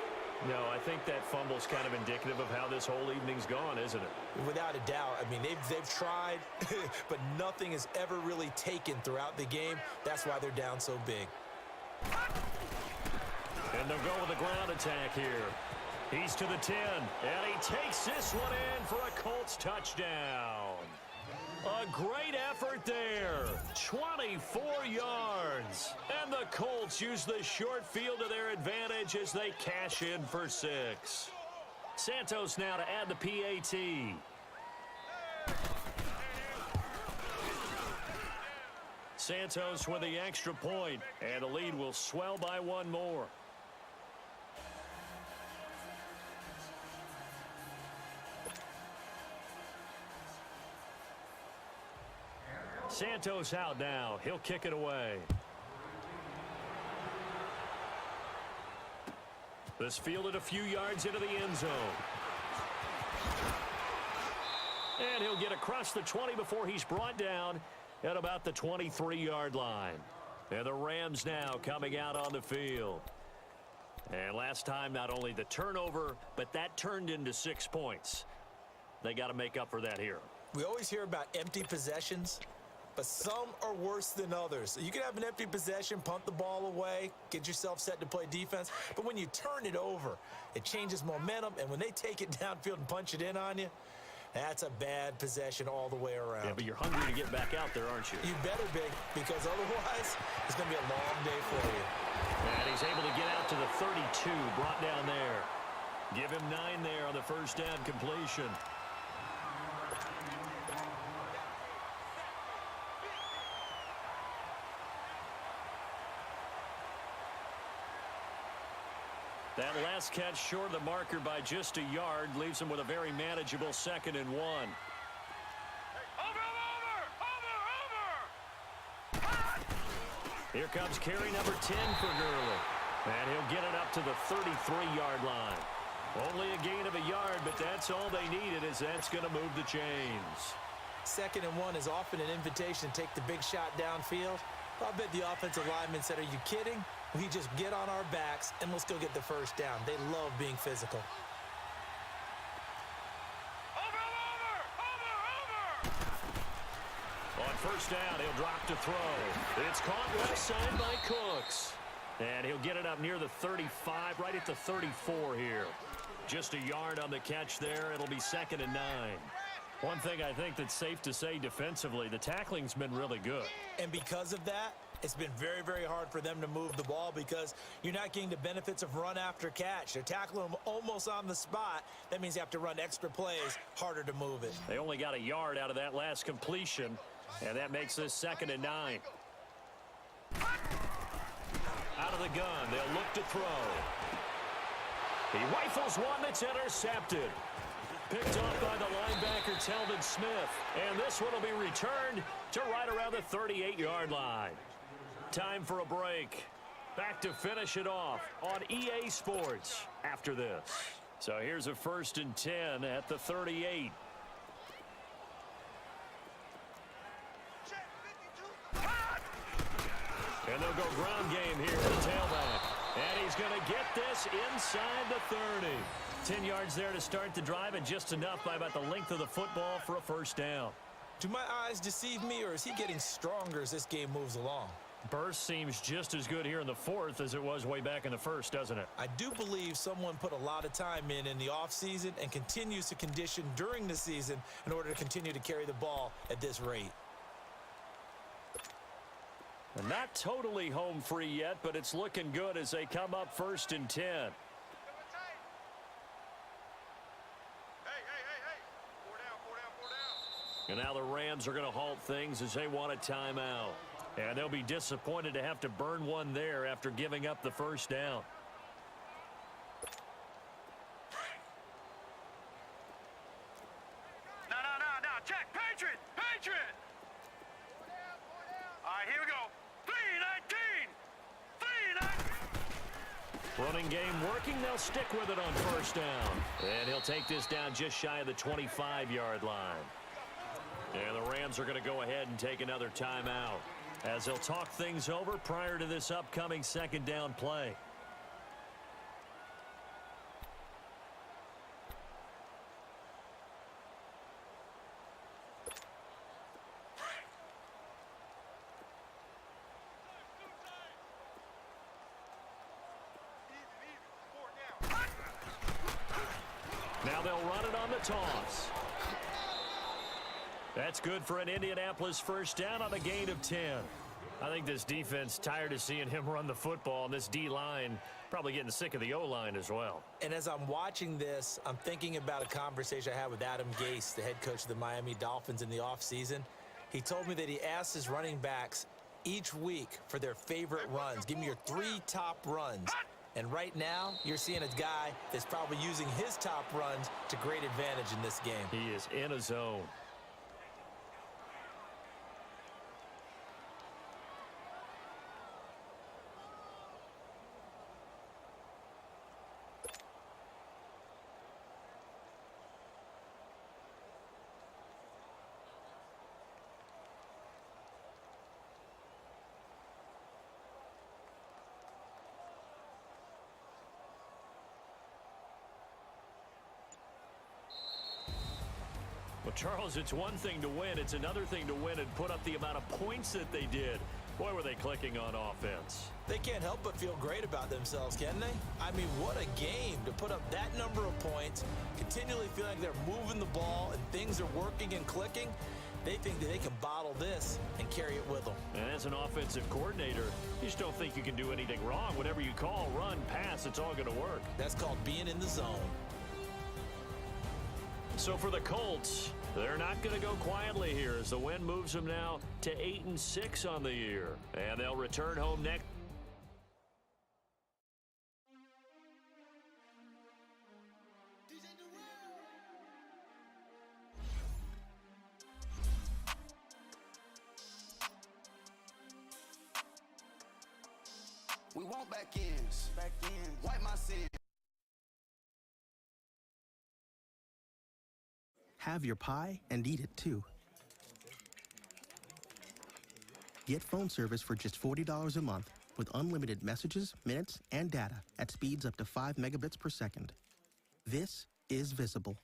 No, I think that fumble's kind of indicative of how this whole evening's gone, isn't it? Without a doubt. I mean, they've tried, but nothing has ever really taken throughout the game. That's why they're down so big. And they'll go with a ground attack here. He's to the 10, and he takes this one in for a Colts touchdown. A great effort there. 24 yards. And the Colts use the short field to their advantage as they cash in for 6. Santos now to add the PAT. Santos with the extra point, and the lead will swell by one more. Santos out now. He'll kick it away. This fielded a few yards into the end zone. And he'll get across the 20 before he's brought down at about the 23-yard line. And the Rams now coming out on the field. And last time, not only the turnover, but that turned into 6 points. They got to make up for that here. We always hear about empty possessions, but some are worse than others. You can have an empty possession, punt the ball away, get yourself set to play defense. But when you turn it over, it changes momentum. And when they take it downfield and punch it in on you, that's a bad possession all the way around. Yeah, but you're hungry to get back out there, aren't you? You better be, because otherwise it's going to be a long day for you. And he's able to get out to the 32, brought down there. Give him 9 there on the 1st down completion. That last catch short of the marker by just a yard leaves him with a very manageable 2nd and 1. Here comes carry number 10 for Gurley. And he'll get it up to the 33-yard line. Only a gain of a yard, but that's all they needed, as that's going to move the chains. 2nd and 1 is often an invitation to take the big shot downfield. I bet the offensive lineman said, are you kidding? We just get on our backs and let's go get the 1st down. They love being physical. On 1st down, he'll drop to throw. It's caught left side by Cooks. And he'll get it up near the 35, right at the 34 here. Just a yard on the catch there. It'll be 2nd and 9. One thing I think that's safe to say defensively, the tackling's been really good. And because of that, it's been very, very hard for them to move the ball because you're not getting the benefits of run after catch. They're tackling them almost on the spot. That means you have to run extra plays, harder to move it. They only got a yard out of that last completion, and that makes this 2nd and 9. Out of the gun, they'll look to throw. He rifles one that's intercepted. Picked off by the linebacker, Telvin Smith. And this one will be returned to right around the 38-yard line. Time for a break. Back to finish it off on EA Sports after this. So here's a 1st and 10 at the 38. And they'll go ground game here with the tailback. And he's going to get this inside the 30. 10 yards there to start the drive, and just enough by about the length of the football for a first down. Do my eyes deceive me, or is he getting stronger as this game moves along? Burst seems just as good here in the fourth as it was way back in the first, doesn't it? I do believe someone put a lot of time in the offseason and continues to condition during the season in order to continue to carry the ball at this rate. And not totally home free yet, but it's looking good as they come up 1st and 10. Hey. 4 down. And now the Rams are going to halt things as they want a timeout. And they'll be disappointed to have to burn one there after giving up the first down. No. Check. Patriot. All right, here we go. 3-19. Running game working. They'll stick with it on first down. And he'll take this down just shy of the 25-yard line. And the Rams are going to go ahead and take another timeout as they'll talk things over prior to this upcoming second down play. Now they'll run it on the toss. That's good for an Indianapolis first down on a gain of 10. I think this defense tired of seeing him run the football, and this D-line probably getting sick of the O-line as well. And as I'm watching this, I'm thinking about a conversation I had with Adam Gase, the head coach of the Miami Dolphins, in the offseason. He told me that he asked his running backs each week for their favorite runs. Give me your 3 top runs. And right now, you're seeing a guy that's probably using his top runs to great advantage in this game. He is in a zone. Well, Charles, it's one thing to win. It's another thing to win and put up the amount of points that they did. Boy, were they clicking on offense. They can't help but feel great about themselves, can they? I mean, what a game to put up that number of points, continually feeling like they're moving the ball and things are working and clicking. They think that they can bottle this and carry it with them. And as an offensive coordinator, you just don't think you can do anything wrong. Whatever you call, run, pass, it's all going to work. That's called being in the zone. So for the Colts, they're not going to go quietly here as the win moves them now to 8-6 on the year. And they'll return home next. We want back ends. Wipe my sins. Have your pie and eat it too. Get phone service for just $40 a month with unlimited messages, minutes, and data at speeds up to 5 megabits per second. This is Visible.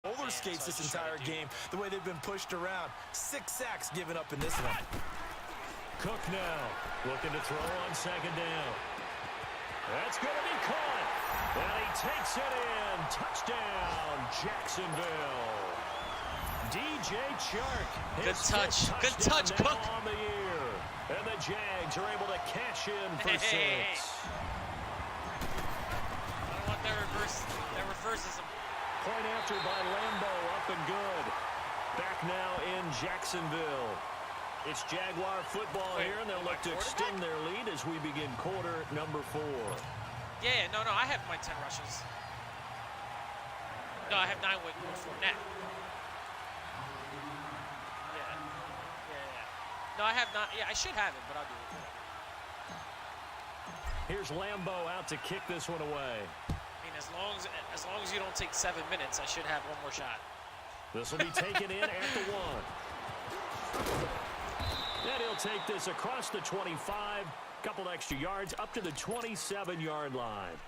roller skates this entire game, the way they've been pushed around. 6 sacks given up in this one. Cook now looking to throw on second down. That's going to be caught. And he takes it in. Touchdown, Jacksonville. DJ Chark. Good touch. Good touch, Cook. On the year. And the Jags are able to cash in for 6. I don't want that reverse. That reverses him. Point after by Lambo, up and good. Back now in Jacksonville. It's Jaguar football here, and they'll look to extend their lead as we begin quarter number 4. Yeah, no, I have my 10 rushes. No, I have 9 with Fournette. Yeah. No, I have not. Yeah, I should have it, but I'll do it. Here's Lambo out to kick this one away. I mean, as long as you don't take 7 minutes, I should have one more shot. This will be taken in at the 1. And he'll take this across the 25, couple extra yards up to the 27-yard line.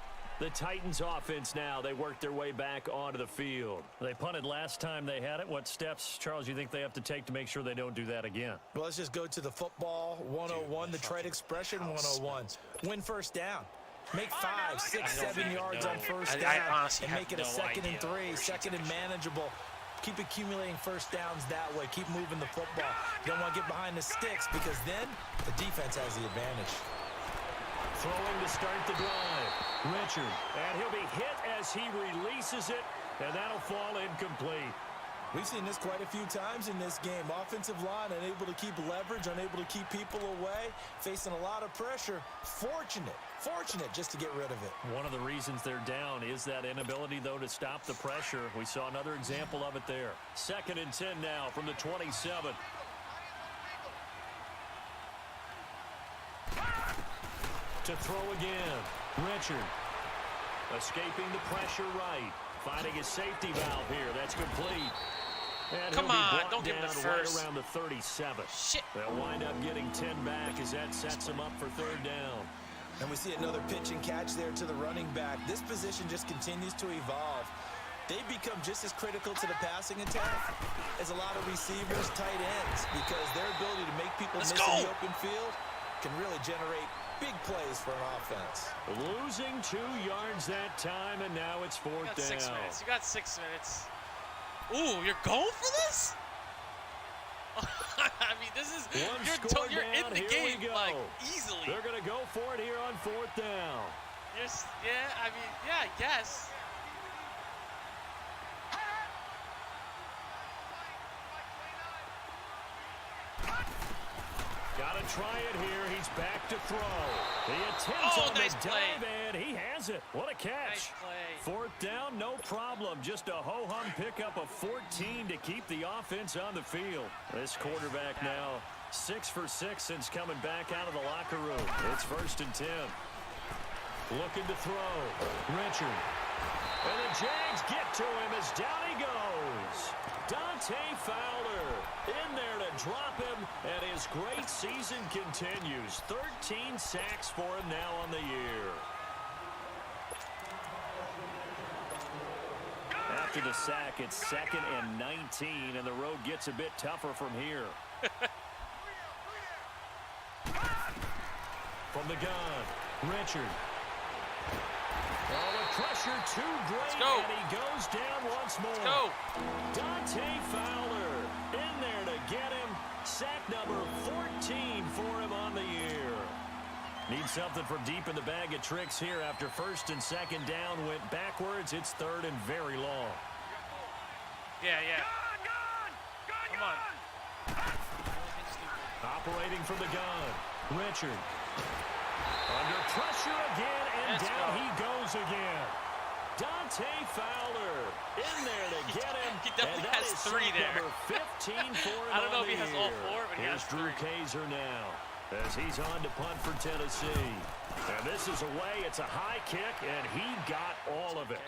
The Titans offense now, they work their way back onto the field. They punted last time they had it. What steps, Charles, you think they have to take to make sure they don't do that again? Well, let's just go to the football 101, the trade expression 101. Win first down. Make 5, 6, 7 yards on first down. I honestly and make it a second and 3, second and manageable. Keep accumulating first downs that way. Keep moving the football. You don't want to get behind the sticks because then the defense has the advantage. Throwing to start the drive. Richard. And he'll be hit as he releases it, and that'll fall incomplete. We've seen this quite a few times in this game. Offensive line unable to keep leverage, unable to keep people away, facing a lot of pressure. Fortunate just to get rid of it. One of the reasons they're down is that inability, though, to stop the pressure. We saw another example of it there. 2nd and 10 now from the 27. To throw again. Richard. Escaping the pressure right. Finding his safety valve here. That's complete. And come on, don't give him the first. Right around the 37. Shit. They'll wind up getting 10 back as that sets them up for 3rd down. And we see another pitch and catch there to the running back. This position just continues to evolve. They become just as critical to the passing attack as a lot of receivers, tight ends, because their ability to make people miss in the open field can really generate big plays for an offense. Losing 2 yards that time, and now it's 4th down. 6 minutes. You got 6 minutes. Ooh, you're going for this? I mean, this is you're in the game like easily. They're going to go for it here on 4th down. I guess. Got to try it here. He's back to throw. The attempt on nice the play. dive, and he has it. What a catch. Nice play. 4th down, no problem. Just a ho-hum pickup of 14 to keep the offense on the field. This quarterback now 6 for 6 since coming back out of the locker room. It's 1st and 10. Looking to throw. Richard. And the Jags get to him as down he goes. Dante Fowler in there to drop him, and his great season continues. 13 sacks for him now on the year. After the sack, it's 2nd and 19, and the road gets a bit tougher from here. From the gun, Richard. Oh, the pressure too great, and he goes down once more. Let's go. Dante Fowler in there to get him. Sack number 14 for him on the year. Need something from deep in the bag of tricks here after 1st and 2nd down went backwards. It's 3rd and very long. Yeah. Come on. Operating from the gun. Richard. Under pressure again, and down he goes again. Dante Fowler in there to get him. He definitely has 3 there. Number 15 for him. I don't know if he has all 4, but he Here's has Drew 3. Kaiser now as he's on to punt for Tennessee. And this is away. It's a high kick, and he got all of it.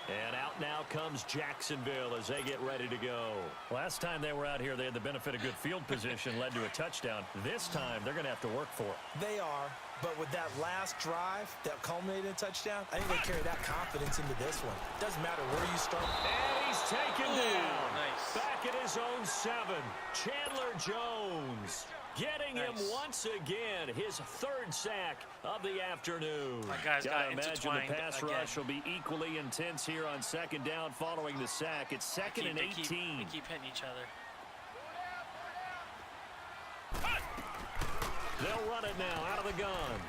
And out now comes Jacksonville as they get ready to go. Last time they were out here, they had the benefit of good field position, led to a touchdown. This time, they're going to have to work for it. They are. But with that last drive that culminated in a touchdown, I think they carry that confidence into this one. Doesn't matter where you start. And he's taken down. Nice. Back at his own 7. Chandler Jones getting him once again. His 3rd sack of the afternoon. My guys got imagine intertwined the pass again. rush will be equally intense here on 2nd down following the sack. It's 2nd and 18. They keep hitting each other. They'll run it now out of the gun.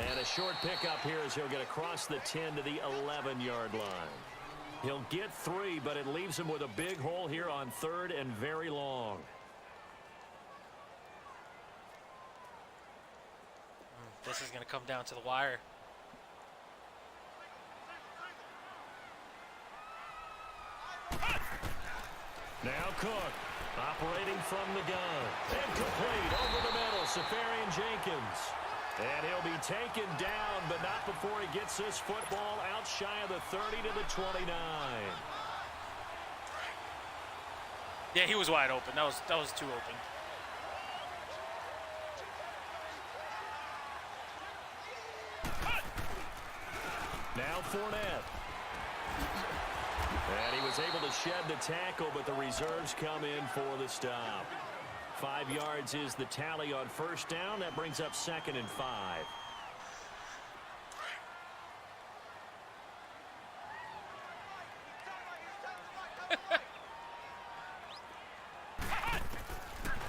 And a short pickup here as he'll get across the 10 to the 11-yard line. He'll get 3, but it leaves him with a big hole here on 3rd and very long. This is going to come down to the wire. Now Cook, operating from the gun. And complete over the middle, Safarian Jenkins. And he'll be taken down, but not before he gets this football out shy of the 30 to the 29. Yeah, he was wide open. That was too open. Now Fournette. And he was able to shed the tackle, but the reserves come in for the stop. 5 yards is the tally on 1st down. That brings up 2nd and 5.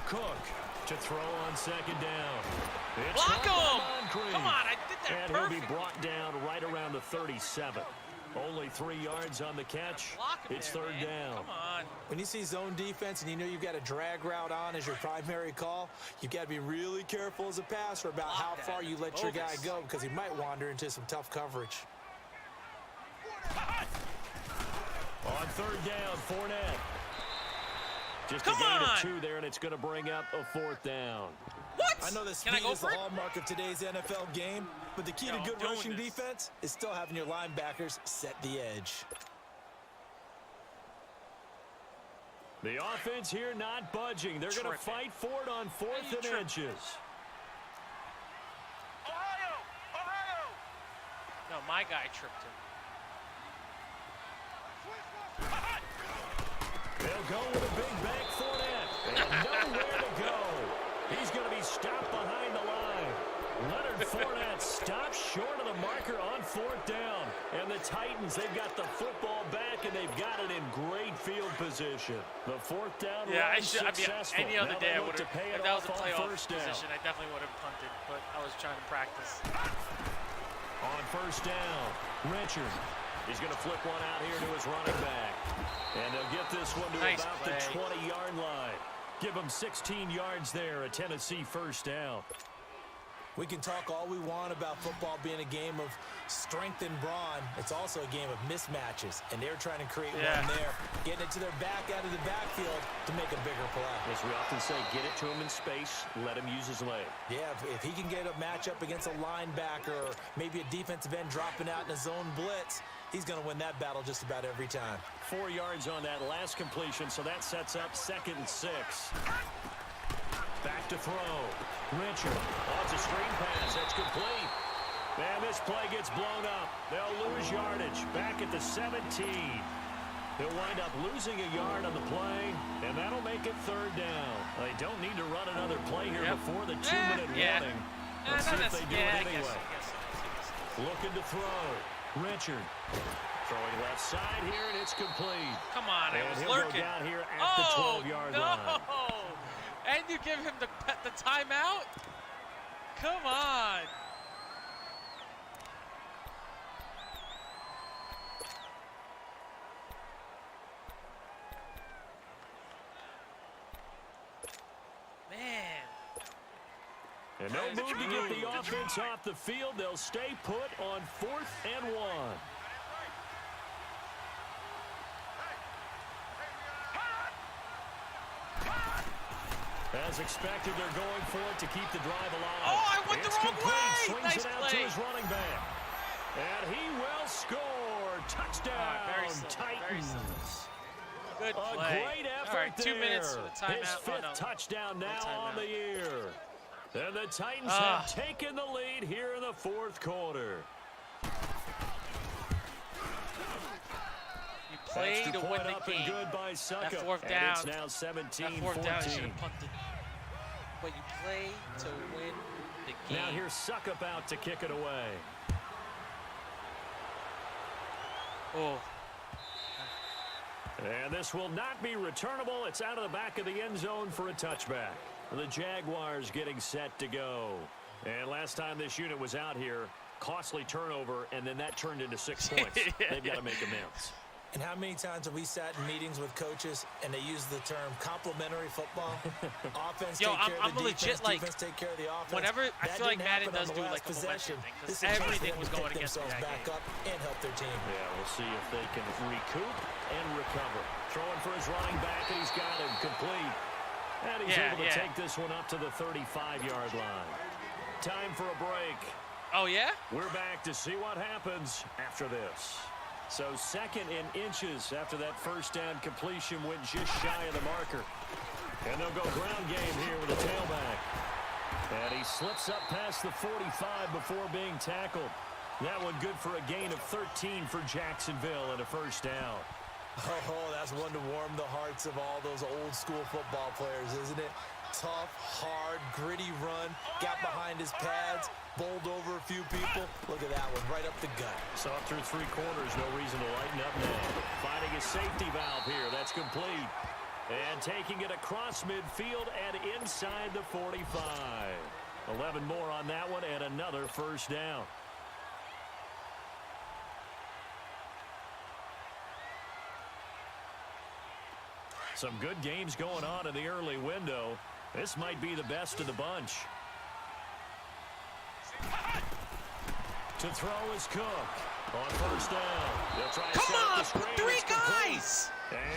Cook to throw on 2nd down. It's Block him! Moncrief. Come on, I did that And perfect. he'll be brought down right around the 37. Only 3 yards on the catch. Block him It's there, 3rd man. down. Come on. When you see zone defense and you know you've got a drag route on as your primary call, you've got to be really careful as a passer about how that. far you let your guy Bogus. go because he might wander into some tough coverage. On 3rd down, Fournette. Just Come a gain on! of 2 there, and it's going to bring up a 4th down. What? I know that Can I speed go is the for it? hallmark of today's NFL game, but the key No, to I'm good doing rushing this. defense is still having your linebackers set the edge. The offense here not budging. They're going to Tripping. fight for it on 4th and tripping? inches. No, my guy tripped him. They'll go with a big back Fournette. And nowhere to go. He's going to be stopped behind the line. Leonard Fournette stops short of the marker on 4th down. And the Titans, they've got the football back, and they've got it in great field position. The 4th down Yeah, run I mean, successful. any other Now day they I look would to have. pay If it that was a off on playoff 1st down. position, I definitely would have punted. But I was trying to practice. On 1st down, Richard is going to flip one out here to his running back. And they'll get this one to Nice about play. the 20-yard line. Give them 16 yards there, a Tennessee 1st down. We can talk all we want about football being a game of strength and brawn. It's also a game of mismatches, and they're trying to create one there, getting it to their back out of the backfield to make a bigger play. As we often say, get it to him in space, let him use his leg. Yeah, if he can get a matchup against a linebacker or maybe a defensive end dropping out in a zone blitz, he's going to win that battle just about every time. 4 yards on that last completion, so that sets up 2nd and 6. Back to throw. Richard. Oh, it's a screen pass. That's complete. And this play gets blown up. They'll lose yardage. Back at the 17. He'll wind up losing a yard on the play, and that'll make it 3rd down. They don't need to run another play here before the 2-minute warning. Let's see if they do it anyway. Looking to throw. Richard. Throwing left side here, and it's complete. Come on, I And was he'll lurking. go down here at the 12-yard line. And you give him the timeout? Come on. Man. And no move to get the offense off the field. They'll stay put on 4th and 1. As expected, they're going for it to keep the drive alive. Oh, I went the wrong complete. way. Swings Nice it out play. to his running back. And he will score. Touchdown, Very simple, Titans. very simple. Good A play. great effort All right, 2 there. minutes for the timeout. His 5th touchdown now on the year. And the Titans have taken the lead here in the fourth quarter. You play Extra to point win up the and game. good by Suckup. That fourth And down. it's now 17-14. That fourth down, you should have punted. But you play to win the game. Now here's Suckup out to kick it away. Oh. And this will not be returnable. It's out of the back of the end zone for a touchback. The Jaguars getting set to go. And last time this unit was out here, costly turnover, and then that turned into 6 points. They've got to make amends. And how many times have we sat in meetings with coaches and they use the term complementary football? Offense Yo, take care I'm of the legit, defense, like, defense take care of the offense. Whenever I That feel like didn't Madden happen on does the do last like a possession. momentum thing, This is because a chance for everything them was to going pick against me themselves that back game. up and help their team. Yeah, we'll see if they can recoup and recover. Throwing for his running back, and he's got him complete. And he's able to take this one up to the 35-yard line. Time for a break. Oh, yeah? We're back to see what happens after this. So 2nd and inches after that first down completion went just shy of the marker. And they'll go ground game here with a tailback. And he slips up past the 45 before being tackled. That one good for a gain of 13 for Jacksonville and a first down. Oh, that's one to warm the hearts of all those old school football players, isn't it? Tough, hard, gritty run, got behind his pads, bowled over a few people. Look at that one, right up the gut. Saw it through 3 quarters, no reason to lighten up now. Finding a safety valve here, that's complete. And taking it across midfield and inside the 45. 11 more on that one and another first down. Some good games going on in the early window. This might be the best of the bunch. To throw is Cook on first down. They'll try to Come set on, the screen. 3 It's complete. guys!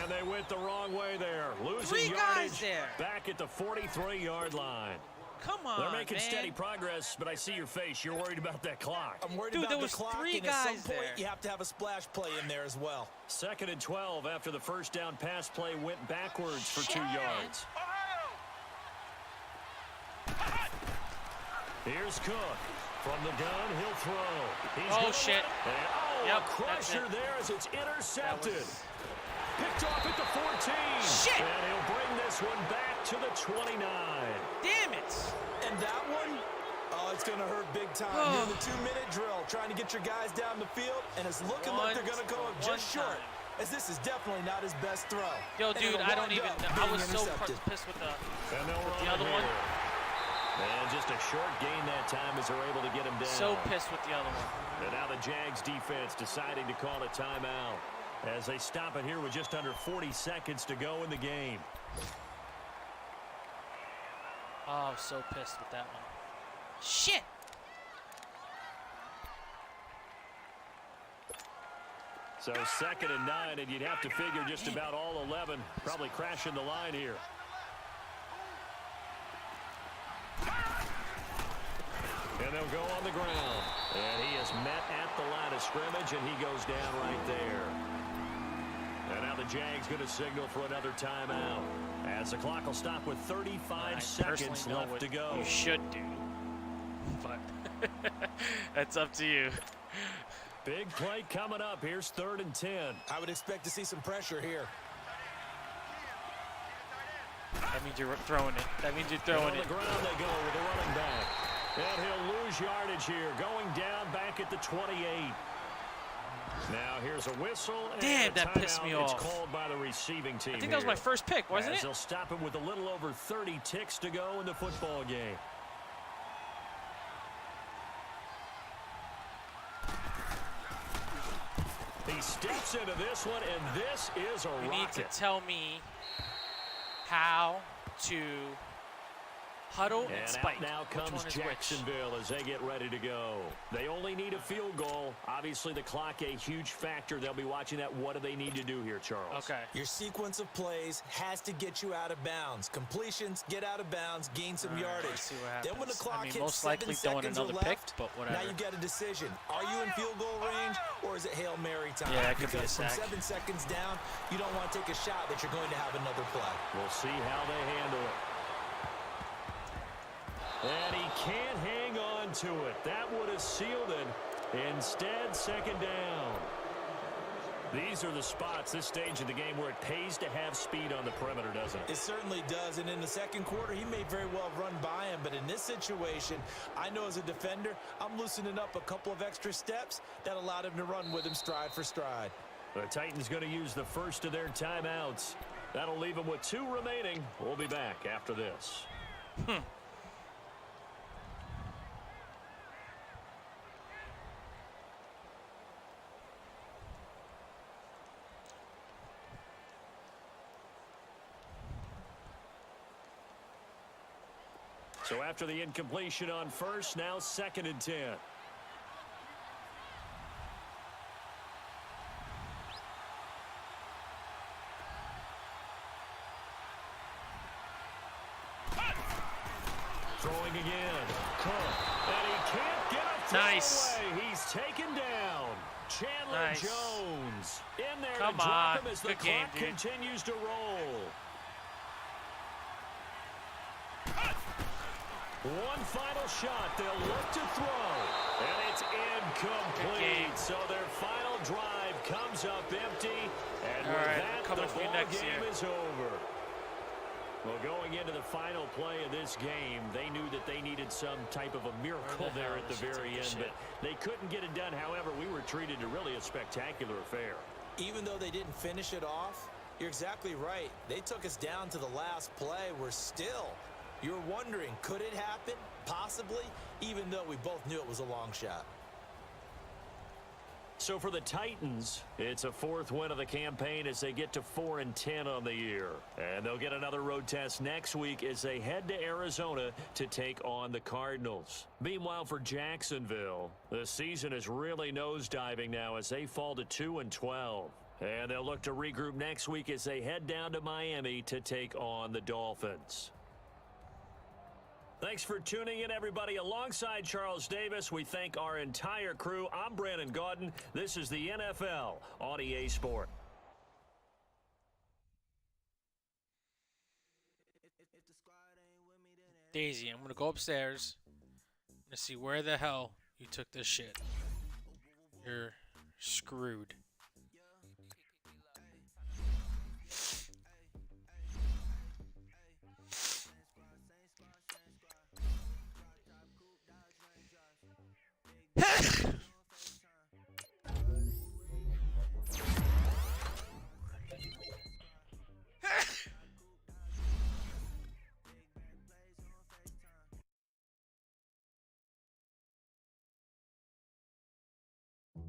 And they went the wrong way there. Losing 3 guys yardage there. back at the 43-yard line. Come on, They're making man. steady progress, but I see your face. You're worried about that clock. I'm worried Dude, about there the was clock, 3 and at some guys point there. you have to have a splash play in there as well. 2nd and 12 after the first down pass play went backwards for 2 yards. Here's Cook. From the gun, he'll throw. He's Oh, gonna shit. And, Yep, a crusher that's it. there as it's intercepted. was- Picked off at the 14. Shit. And he'll bring this one back to the 29. Damn it! And that one, oh, it's going to hurt big time. You're in the 2-minute drill, trying to get your guys down the field, and it's looking like they're going to go just short, as this is definitely not his best throw. Yo, And dude, it'll I don't wind even up know. I being was so intercepted. pissed with the And they'll run other here. one. And just a short gain that time as they're able to get him down. So pissed with the other one. And now the Jags defense deciding to call a timeout as they stop it here with just under 40 seconds to go in the game. Oh, I was so pissed with that one. Shit! So 2nd and 9, and you'd have to figure just about all 11 probably crashing the line here. And they'll go on the ground. And he is met at the line of scrimmage, and he goes down right there. And now the Jags going to signal for another timeout as the clock will stop with 35 seconds left to go. You should do, but that's up to you. Big play coming up. Here's 3rd and 10. I would expect to see some pressure here. That means you're throwing it. That means you're And throwing on it. the ground they go with the running back. And he'll lose yardage here, going down back at the 28. Now here's a whistle. And Damn, a that pissed timeout. me It's off. called by the receiving team. I think that was my first pick, wasn't as it? They'll stop him with a little over 30 ticks to go in the football game. He steps into this one, and this is a You need to rocket. tell me how to huddle and And spike. out now Which comes one is which? Jacksonville as they get ready to go. They only need a field goal. Obviously, the clock a huge factor. They'll be watching that. What do they need to do here, Charles? Okay. Your sequence of plays has to get you out of bounds. Completions, get out of bounds, gain some yardage. let's see what Then when the happens. clock I mean, hits most 7 likely throwing seconds or another pick, left, but whatever. now you get a decision. Are you in field goal range, or is it Hail Mary time? Yeah, it could be a because from sack. 7 seconds down, you don't want to take a shot that you're going to have another play. We'll see how they handle it. And he can't hang on to it. That would have sealed it. Instead, second down. These are the spots, this stage of the game, where it pays to have speed on the perimeter, doesn't it? It certainly does, and in the second quarter, he may very well run by him, but in this situation, I know as a defender, I'm loosening up a couple of extra steps that allowed him to run with him stride for stride. The Titans going to use the first of their timeouts. That'll leave them with 2 remaining. We'll be back after this. So after the incompletion on first, now 2nd and 10. Throwing again. Cook. And he can't get a throw Nice. away. He's taken down. Chandler Nice. Jones in there Come to drop on. him as the Good game, clock dude. continues to roll. One final shot. They'll look to throw. And it's incomplete. So their final drive comes up empty. And All with right, that, coming the for you ball next game year. is over. Well, going into the final play of this game, they knew that they needed some type of a miracle Where the there hell at the is she very taking end, shit? but they couldn't get it done. However, we were treated to really a spectacular affair. Even though they didn't finish it off, you're exactly right. They took us down to the last play. We're still, you're wondering, could it happen? Possibly, even though we both knew it was a long shot. So for the Titans, it's a 4th win of the campaign as they get to 4-10 on the year. And they'll get another road test next week as they head to Arizona to take on the Cardinals. Meanwhile, for Jacksonville, the season is really nosediving now as they fall to 2-12. And they'll look to regroup next week as they head down to Miami to take on the Dolphins. Thanks for tuning in, everybody. Alongside Charles Davis, we thank our entire crew. I'm Brandon Gaudin. This is the NFL on EA Sport. Daisy, I'm going to go upstairs. I'm going to see where the hell you took this shit. You're screwed.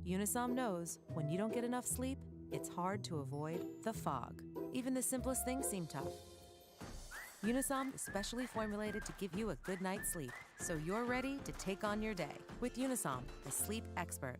Unisom knows when you don't get enough sleep, it's hard to avoid the fog. Even the simplest things seem tough. Unisom is specially formulated to give you a good night's sleep, so you're ready to take on your day with Unisom, the sleep expert.